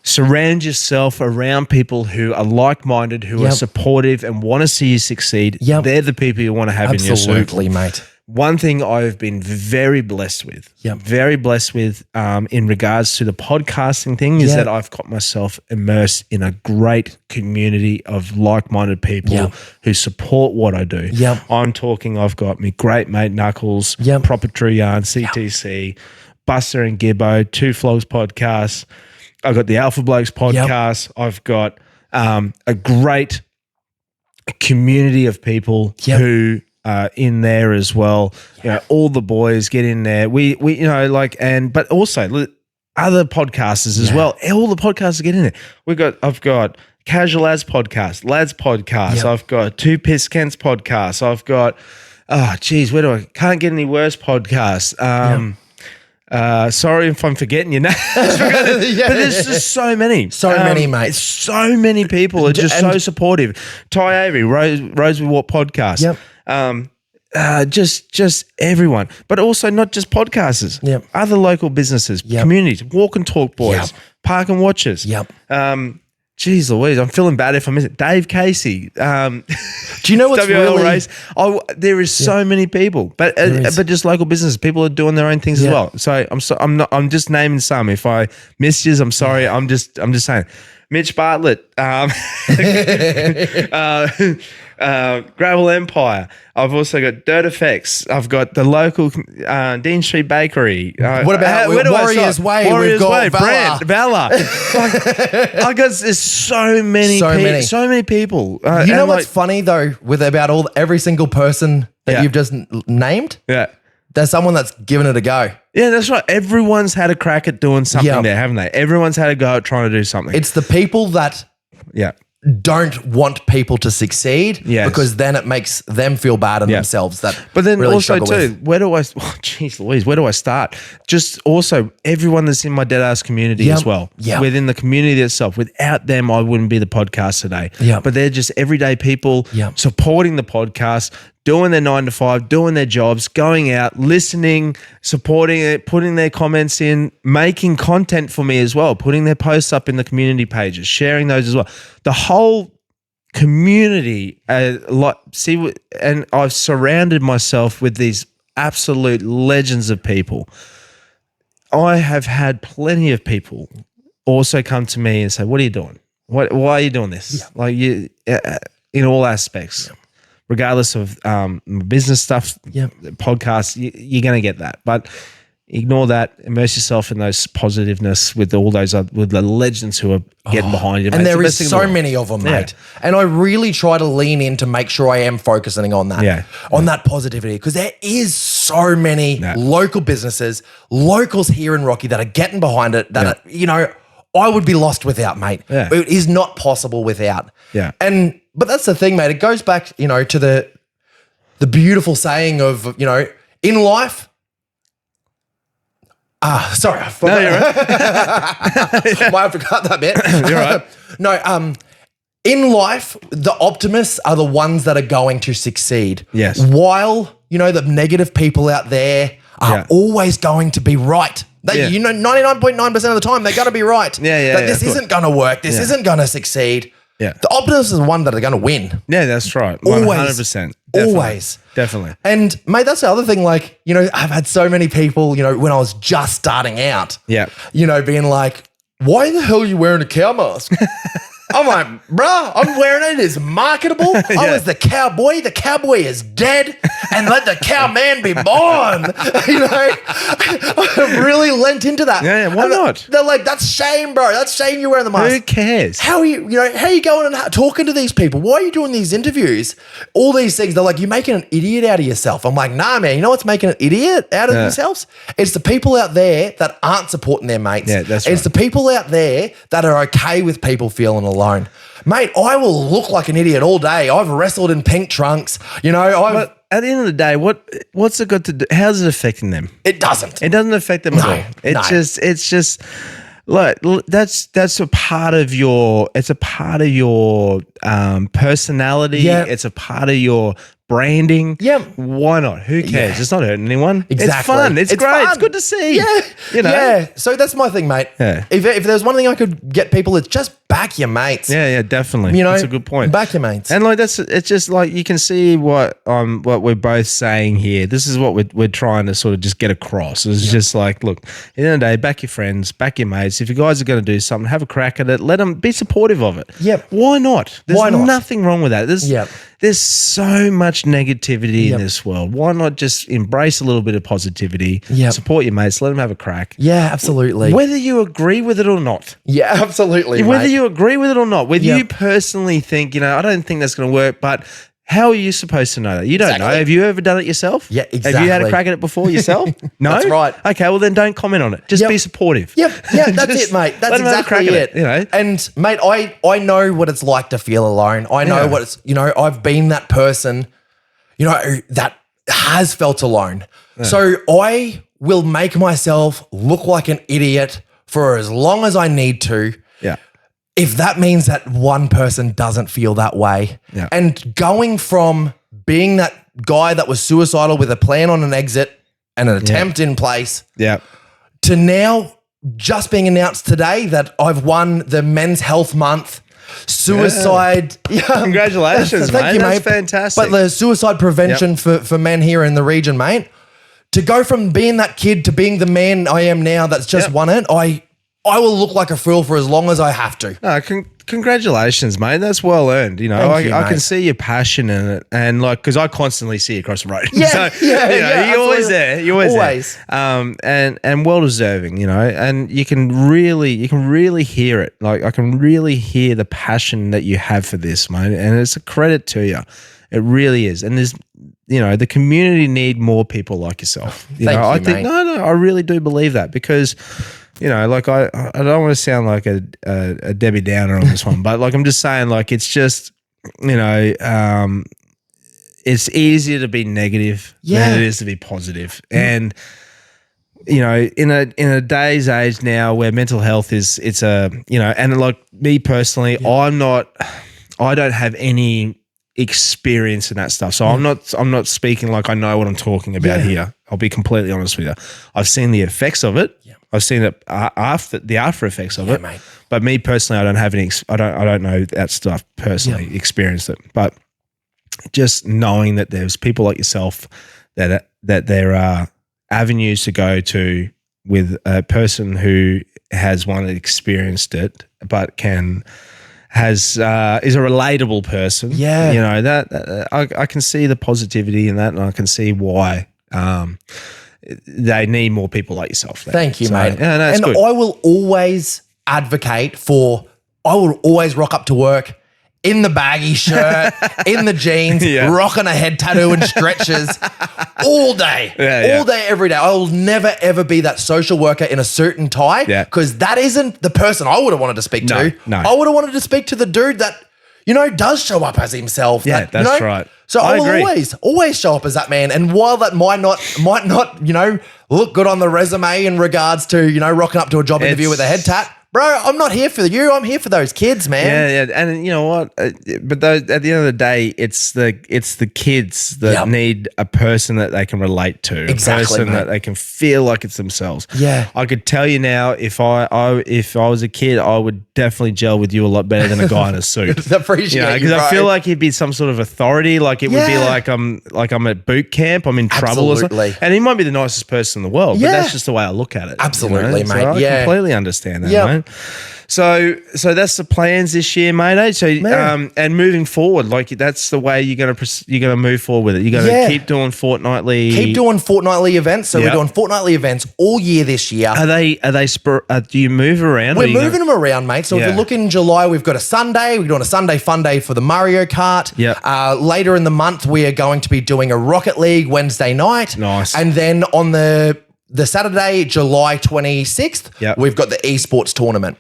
Surround yourself around people who are like-minded, who are supportive and want to see you succeed. They're the people you want to have in your circle. Absolutely, mate. One thing I've been very blessed with, in regards to the podcasting thing is that I've got myself immersed in a great community of like-minded people who support what I do. I'm talking, I've got my great mate Knuckles, Proper True Yarn, CTC, Buster and Gibbo, Two Flogs podcast. I've got the Alpha Blokes podcast. I've got a great community of people who in there as well. You know, all the boys get in there. We you know, like, but also other podcasters as well. All the podcasters get in there. I've got Casual Lads podcast, I've got Two Piss Kents podcast. I've got can't get any worse podcast. Sorry if I'm forgetting your name. But there's just so many. So many, mate. So many people are just so supportive. Ty Avery, Rose We Walk podcast. Just everyone. But also not just podcasters. Other local businesses, communities, Walk and Talk boys, Park and Watchers. Jeez Louise, I'm feeling bad if I miss it. Dave Casey. Do you know what's WL Race? There is so many people, but just local businesses. People are doing their own things as well. So I'm just naming some. If I missed you, I'm sorry. I'm just saying. Mitch Bartlett, Gravel Empire. I've also got Dirt Effects. I've got the local Dean Street Bakery. What about Warriors Way? Warriors We've got Way. Valor. Valor. I got there's so many people. You know what's funny though, with about every single person that you've just named? Yeah. There's someone that's given it a go. Yeah, that's right. Everyone's had a crack at doing something there, haven't they? Everyone's had a go at trying to do something. It's the people that don't want people to succeed because then it makes them feel bad on themselves. But then really also too, where do I start? Just also everyone that's in my Deadass community as well. Yeah. Within the community itself. Without them, I wouldn't be the podcast today. Yeah. But they're just everyday people supporting the podcast, doing their 9 to 5, doing their jobs, going out, listening, supporting it, putting their comments in, making content for me as well, putting their posts up in the community pages, sharing those as well. The whole community, and I've surrounded myself with these absolute legends of people. I have had plenty of people also come to me and say, "What are you doing? Why are you doing this?" Like you, in all aspects. Regardless of business stuff, podcasts, you're going to get that. But ignore that. Immerse yourself in those positiveness with all those with the legends who are getting behind you. And there is so many of them, mate. And I really try to lean in to make sure I am focusing on that, on that positivity, because there is so many local businesses, locals here in Rocky that are getting behind it. That I would be lost without, mate. Yeah. It is not possible without. Yeah. But that's the thing, mate. It goes back, to the beautiful saying of, in life. Sorry, I forgot. No, you're right. I forgot that bit. You're right. No, in life, the optimists are the ones that are going to succeed. Yes. While, the negative people out there are always going to be right. 99.9% of the time, they're going to be right. This isn't going to work. This isn't going to succeed. Yeah. The optimists are the one that are going to win. Yeah, that's right. 100%. Always. Definitely. And, mate, that's the other thing. Like, I've had so many people, when I was just starting out, being like, why the hell are you wearing a cow mask? I'm like, bruh, I'm wearing it. It's marketable. I was the cowboy. The cowboy is dead. And let the cowman be born. I've really lent into that. Yeah, why not? They're like, that's shame, bro. That's shame you're wearing the mask. Who cares? How are you, how are you going and talking to these people? Why are you doing these interviews? All these things. They're like, you're making an idiot out of yourself. I'm like, nah, man. You know what's making an idiot out of themselves? It's the people out there that aren't supporting their mates. Yeah, that's right. It's the people out there that are okay with people feeling alone. Mate, I will look like an idiot all day. I've wrestled in pink trunks. But at the end of the day, what's it got to do? How's it affecting them? It doesn't. It doesn't affect them at all. It's just like that's a part of your. It's a part of your personality. Yeah. It's a part of your branding. Yeah. Why not? Who cares? Yeah. It's not hurting anyone. Exactly. It's fun. It's great. Fun. It's good to see. Yeah. Yeah. So that's my thing, mate. Yeah. If there's one thing I could get people, it's just back your mates. Yeah, definitely. That's a good point. Back your mates. And it's just like you can see what we're both saying here. This is what we're trying to sort of just get across. It's just like, look, at the end of the day, back your friends, back your mates. If you guys are going to do something, have a crack at it. Let them be supportive of it. Yep. Why not? There's nothing wrong with that. There's so much negativity in this world. Why not just embrace a little bit of positivity, support your mates, let them have a crack. Yeah, absolutely. Whether you agree with it or not. Yeah, absolutely. Whether you agree with it or not, whether you personally think, I don't think that's going to work, but how are you supposed to know that? You don't know. Have you ever done it yourself? Yeah, exactly. Have you had a crack at it before yourself? No? That's right. Okay, well then don't comment on it. Just be supportive. Yep, that's it, mate. That's exactly it. And, mate, I know what it's like to feel alone. I know what it's, I've been that person, that has felt alone. Yeah. So I will make myself look like an idiot for as long as I need to. Yeah. If that means that one person doesn't feel that way. Yeah. And going from being that guy that was suicidal with a plan on an exit and an attempt in place to now just being announced today that I've won the Men's Health Month suicide. Yeah. Congratulations, Thank you, mate. That's fantastic. But the suicide prevention for men here in the region, mate, to go from being that kid to being the man I am now that's just won it, I will look like a fool for as long as I have to. No, congratulations, mate. That's well earned. You know, Thank you, I can mate. see your passion in it, and like, because I constantly see you across the road. Yeah, you're always there. You're always there. And well deserving. You know, and you can really hear it. Like, I can really hear the passion that you have for this, mate, and it's a credit to you. It really is. And there's, you know, the community need more people like yourself. I think, I really do believe that, because, you know, like, I don't want to sound like a Debbie Downer on this one, but like, I'm just saying, like, it's just, you know, it's easier to be negative than it is to be positive. And, you know, in a day's age now where mental health it's a, you know, and like me personally, I don't have any experience in that stuff. So I'm not speaking like I know what I'm talking about here. I'll be completely honest with you. I've seen the effects of it. Yeah. I've seen it after effects of it. Mate. But me personally, I don't have any. I don't know that stuff personally. Experienced it, but just knowing that there's people like yourself that there are avenues to go to with a person who has experienced it, but is a relatable person. Yeah. You know, that I can see the positivity in that, and I can see why they need more people like yourself there. Thank you, mate. Yeah, no, and good. I will always advocate for, I will always rock up to work in the baggy shirt, in the jeans, rocking a head tattoo and stretchers all day, all day, every day. I will never, ever be that social worker in a suit and tie, because that isn't the person I would have wanted to speak to. No. I would have wanted to speak to the dude that, you know, does show up as himself. Yeah, that's right. So I will always show up as that man. And while that might not, you know, look good on the resume in regards to, you know, rocking up to a job interview with a head tat, bro, I'm not here for you. I'm here for those kids, man. Yeah. And you know what? But at the end of the day, it's the kids that need a person that they can relate to, a person that they can feel like it's themselves. Yeah. I could tell you now, if I was a kid, I would definitely gel with you a lot better than a guy in a suit. Appreciate because I feel like he'd be some sort of authority. Like, it would be like I'm at boot camp. I'm in trouble or something. And he might be the nicest person in the world, but that's just the way I look at it. Absolutely, mate. So I completely understand that, mate. So that's the plans this year, mate. So and moving forward, like, that's the way you're gonna move forward with it. You're gonna keep doing fortnightly events. So we're doing fortnightly events all year this year. Are they? Do you move around? We're moving them around, mate. So if you look in July, we've got a Sunday. We're doing a Sunday fun day for the Mario Kart. Yeah. Later in the month, we are going to be doing a Rocket League Wednesday night. Nice. And then on the Saturday, July 26th, we've got the eSports tournament.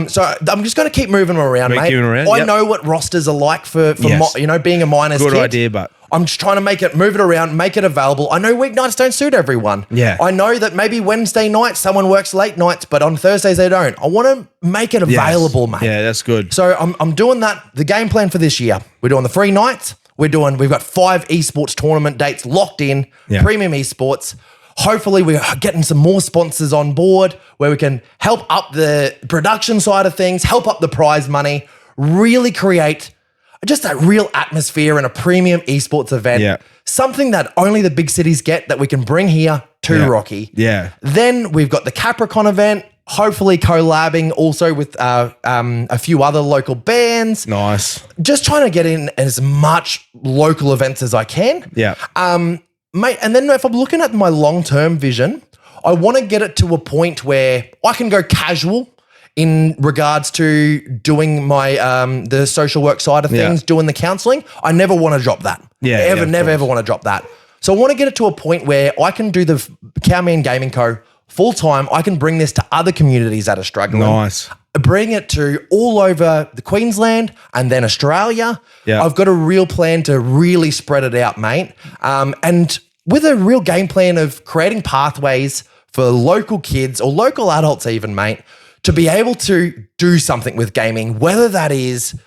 So I'm just going to keep moving them around, mate. I know what rosters are like for you know, being a minors kid. Good idea, but I'm just trying to move it around, make it available. I know weeknights don't suit everyone. Yeah. I know that maybe Wednesday night someone works late nights, but on Thursdays they don't. I want to make it available, mate. Yeah, that's good. So I'm doing that. The game plan for this year, we're doing the free nights. We've got 5 eSports tournament dates locked in, premium eSports. Hopefully we're getting some more sponsors on board where we can help up the production side of things, help up the prize money, really create just a real atmosphere and a premium esports event. Yeah. Something that only the big cities get that we can bring here to Rocky. Yeah. Then we've got the Capricorn event, hopefully collabing also with a few other local bands. Nice. Just trying to get in as much local events as I can. Yeah. Mate, and then if I'm looking at my long-term vision, I want to get it to a point where I can go casual in regards to doing my the social work side of things, doing the counseling. I never want to drop that. Never ever want to drop that. So I want to get it to a point where I can do the Cowman Gaming Co full-time. I can bring this to other communities that are struggling. Nice. Bring it to all over the Queensland and then Australia. Yeah. I've got a real plan to really spread it out, mate. And with a real game plan of creating pathways for local kids or local adults even, mate, to be able to do something with gaming, whether that is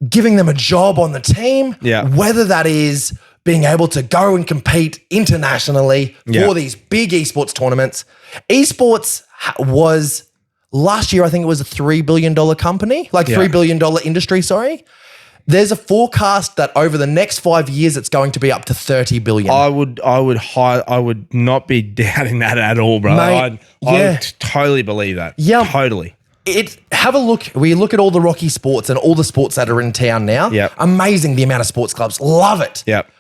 giving them a job on the team, whether that is being able to go and compete internationally for these big esports tournaments. Esports was... Last year, I think it was a $3 billion company, $3 billion industry, sorry. There's a forecast that over the next 5 years, it's going to be up to $30 billion. I would not be doubting that at all, bro. Mate, I would totally believe that. Yeah. Totally. have a look. We look at all the Rocky sports and all the sports that are in town now. Yep. Amazing the amount of sports clubs. Love it. Yep.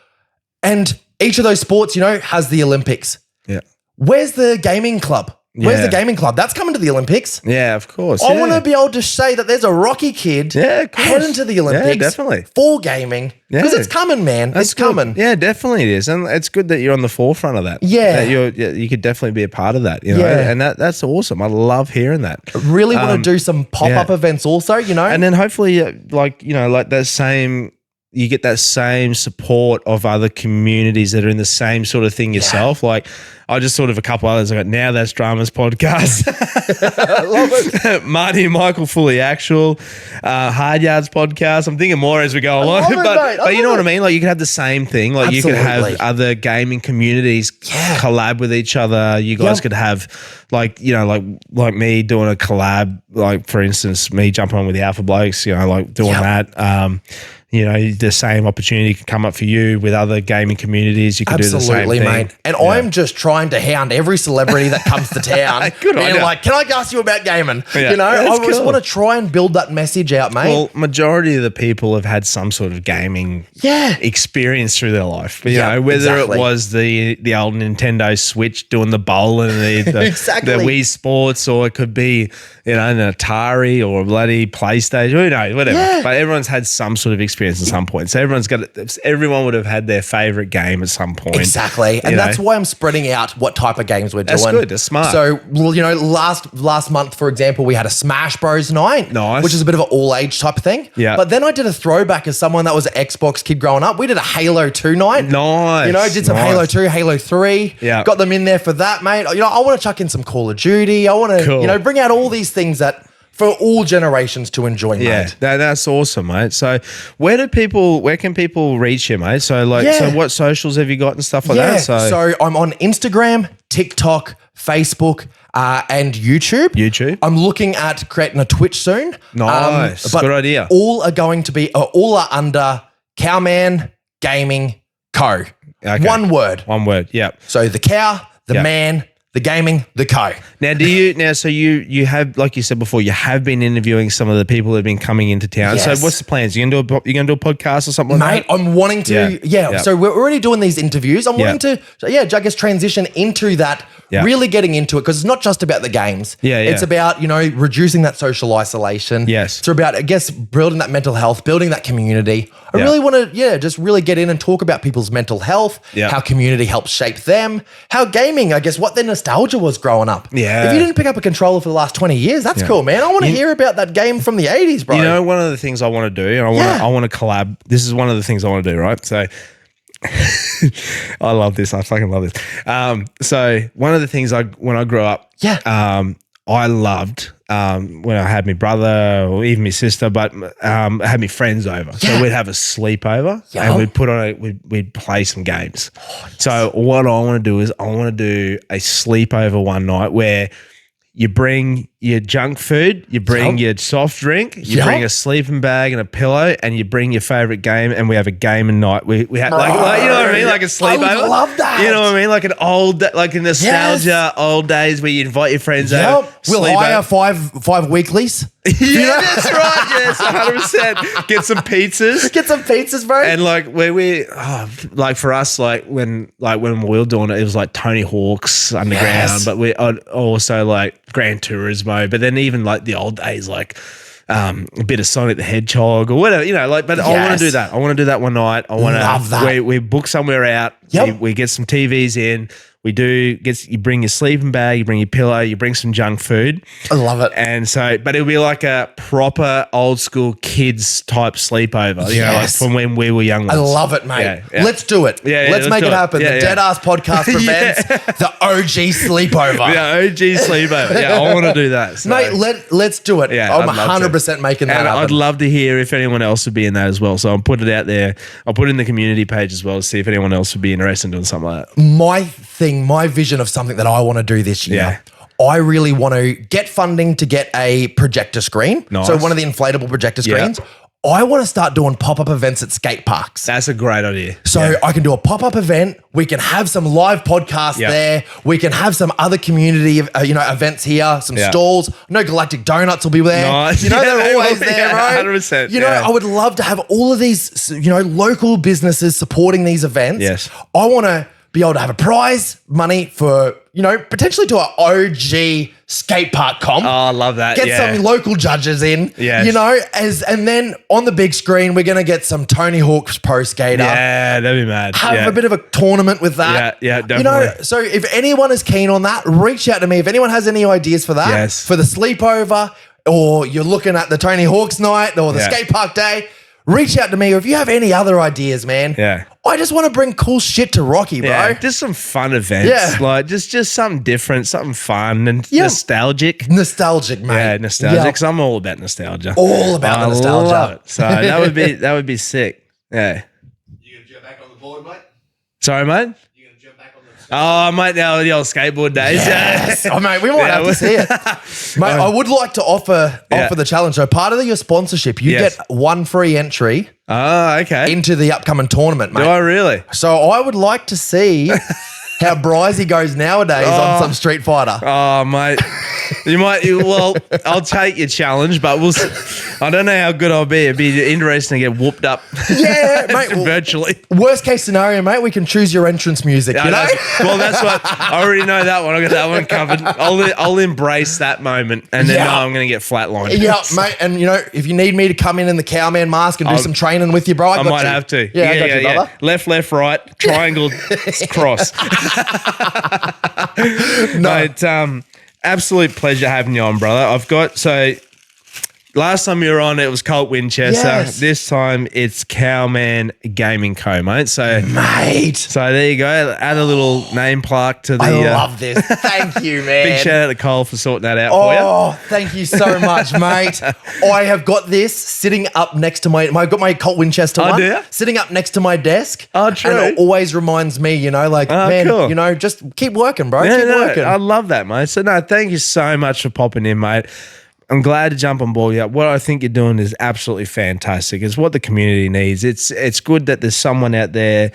And each of those sports, has the Olympics. Yeah. Where's the gaming club? Where's the gaming club? That's coming to the Olympics. Yeah, of course. I want to be able to say that there's a Rocky kid heading to the Olympics. Yeah, definitely. For gaming. Because it's coming, man. It's coming. Yeah, definitely it is. And it's good that you're on the forefront of that. Yeah. That you could definitely be a part of that, And that's awesome. I love hearing that. I really want to do some pop-up events also, And then hopefully, that same... You get that same support of other communities that are in the same sort of thing yourself. Like I just thought of a couple others. I got Now That's Drama's podcast. I love it. Marty and Michael Fully Actual, Hard Yards podcast. I'm thinking more as we go along. But you know what I mean? Like you could have the same thing. Like you could have other gaming communities collab with each other. You guys could have like me doing a collab, like for instance, me jumping on with the Alpha Blokes, like doing that. The same opportunity can come up for you with other gaming communities. You can do the same thing. Mate. And I'm just trying to hound every celebrity that comes to town. Good on you. Like, can I ask you about gaming? Yeah. I just want to try and build that message out, mate. Well, majority of the people have had some sort of gaming experience through their life. Whether it was the old Nintendo Switch doing the bowl and the Wii Sports, or it could be an Atari or a bloody PlayStation, who knows, whatever. Yeah. But everyone's had some sort of experience at some point. So everyone would have had their favorite game at some point. Exactly. And that's why I'm spreading out what type of games we're doing. That's good. That's smart. So, last month, for example, we had a Smash Bros night. Nice. Which is a bit of an all-age type of thing. Yeah. But then I did a throwback as someone that was an Xbox kid growing up. We did a Halo 2 night. Nice. Did some Halo 2, Halo 3. Yeah. Got them in there for that, mate. I want to chuck in some Call of Duty. I want to, bring out all these things that for all generations to enjoy, mate. Yeah, that's awesome, mate. So where can people reach you, mate? So so what socials have you got and stuff like that? So I'm on Instagram, TikTok, Facebook, and YouTube. I'm looking at creating a Twitch soon. Nice. Good idea. All are under Cowman Gaming Co. Okay. One word. Yeah. So the cow, the man, the gaming, the co. Now, so you have, like you said before, you have been interviewing some of the people that have been coming into town. Yes. So what's the plans? You gonna do a podcast or something like that? Mate, I'm wanting to, So we're already doing these interviews. I'm wanting to, I guess, transition into that, really getting into it, because it's not just about the games. It's about, reducing that social isolation. Yes. It's about, I guess, building that mental health, building that community. I really want to, just really get in and talk about people's mental health, how community helps shape them, how gaming, I guess, what their nostalgia was growing up. Yeah. If you didn't pick up a controller for the last 20 years, that's cool, man. I want to hear about that game from the 80s, bro. One of the things I want to do, and I want to collab. This is one of the things I want to do, right? So I love this. I fucking love this. So one of the things when I grew up, I loved when I had my brother or even my sister, but I had my friends over. So we'd have a sleepover and we'd play some games. So what I want to do is I want to do a sleepover one night where you bring your junk food, you bring your soft drink, you bring a sleeping bag and a pillow, and you bring your favorite game, and we have a gaming night. We have like you know what I mean, like a sleepover. I love that. You know what I mean, like an old, like a nostalgia, old days where you invite your friends over. We'll hire five weeklies. That's right. Yes, 100%. Get some pizzas, bro. And like like for us, like when we were doing it, it was like Tony Hawk's Underground, but we also like Gran Turismo. But then even like the old days, like a bit of Sonic the Hedgehog or whatever, But I want to do that. I want to do that one night. I want to love that. We book somewhere out. We get some TVs in. You bring your sleeping bag, you bring your pillow, you bring some junk food. I love it. And so, but it'll be like a proper old school kids type sleepover, like from when we were young ones. I love it, mate. Yeah. Let's do it. Let's make it happen. The Deadass Podcast prevents the OG sleepover. Yeah, OG sleepover. Yeah, I want to do that. So. Mate, let's do it. Yeah, I'm 100% making that happen. I'd love to hear if anyone else would be in that as well. So I'll put it out there. I'll put it in the community page as well to see if anyone else would be interested in doing something like that. My vision of something that I want to do this year. I really want to get funding to get a projector screen. Nice. So one of the inflatable projector screens. I want to start doing pop-up events at skate parks. That's a great idea. So I can do a pop-up event. We can have some live podcasts there. We can have some other community, events here, some stalls. No Galactic Donuts will be there. Nice. They're always there, right? 100%. I would love to have all of these, local businesses supporting these events. Yes. I want to be able to have a prize money for, potentially to our OG skate park comp. Oh, I love that. Get some local judges in, and then on the big screen, we're going to get some Tony Hawk's Pro Skater. Yeah, that'd be mad. Have a bit of a tournament with that. Yeah, definitely. So if anyone is keen on that, reach out to me. If anyone has any ideas for that, for the sleepover, or you're looking at the Tony Hawk's night or the skate park day, reach out to me. Or if you have any other ideas, man. Yeah. I just want to bring cool shit to Rocky, bro. Yeah, just some fun events. Yeah. Like just something different, something fun and nostalgic. Nostalgic, mate. Yeah, nostalgic. Because I'm all about nostalgia. All about the nostalgia. Love it. So that would be sick. Yeah. You gonna jump back on the board, mate? Sorry, mate? You gonna jump back on the Oh, mate, now the old skateboard days. Yes. Oh, mate, we might have to see it. Mate, I would like to offer the challenge. So part of your sponsorship, you get one free entry into the upcoming tournament, mate. Do I really? So I would like to see how Bryzy goes nowadays on some Street Fighter. Oh, mate. I'll take your challenge, but I don't know how good I'll be. It'd be interesting to get whooped up. Yeah, mate. Virtually. Worst case scenario, mate, we can choose your entrance music, you know? That's what, I already know that one. I got that one covered. I'll embrace that moment and then I'm going to get flatlined. Yeah, mate. And, if you need me to come in the Cowman mask and do some training with you, bro, I might have to. Yeah, I got you, brother. Left, right, triangle, cross. Mate, absolute pleasure having you on, brother. Last time you were on, it was Colt Winchester. Yes. This time it's Cowman Gaming Co, mate. So there you go. Add a little name plaque to the. I love this. Thank you, man. Big shout out to Cole for sorting that out for you. Oh, thank you so much, mate. I have got this sitting up next to I've got my Colt Winchester one. Do you? Sitting up next to my desk. Oh, true. And it always reminds me, cool. Just keep working, bro. Keep working. I love that, mate. So thank you so much for popping in, mate. I'm glad to jump on board. Yeah, what I think you're doing is absolutely fantastic. It's what the community needs. It's good that there's someone out there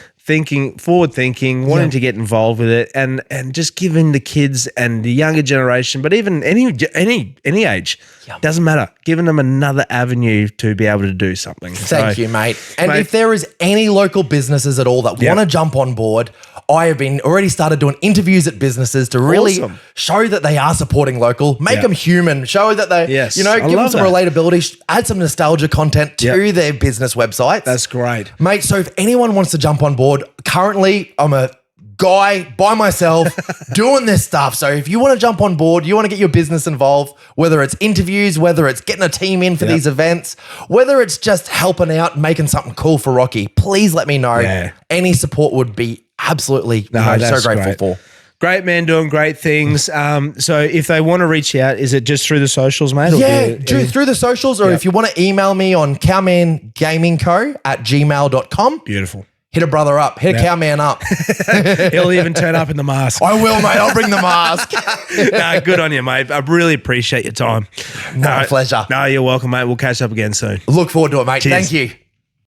forward thinking, wanting to get involved with it, and just giving the kids and the younger generation, but even any age, doesn't matter, giving them another avenue to be able to do something. Thank you, mate. And if there is any local businesses at all that want to jump on board, I have already started doing interviews at businesses to really show that they are supporting local, make them human, show that they, give them some relatability, add some nostalgia content to their business websites. That's great. Mate, so if anyone wants to jump on board, currently I'm a guy by myself doing this stuff. So if you want to jump on board, you want to get your business involved, whether it's interviews, whether it's getting a team in for these events, whether it's just helping out, making something cool for Rocky, please let me know. Yeah. Any support would be absolutely so grateful for. Great man, doing great things. So if they want to reach out, is it just through the socials, mate? Through the socials, or if you want to email me on cowmangamingco@gmail.com. Beautiful. Hit a brother up. Hit a cowman up. He'll even turn up in the mask. I will, mate. I'll bring the mask. Good on you, mate. I really appreciate your time. No, pleasure. No, you're welcome, mate. We'll catch up again soon. Look forward to it, mate. Cheers. Thank you.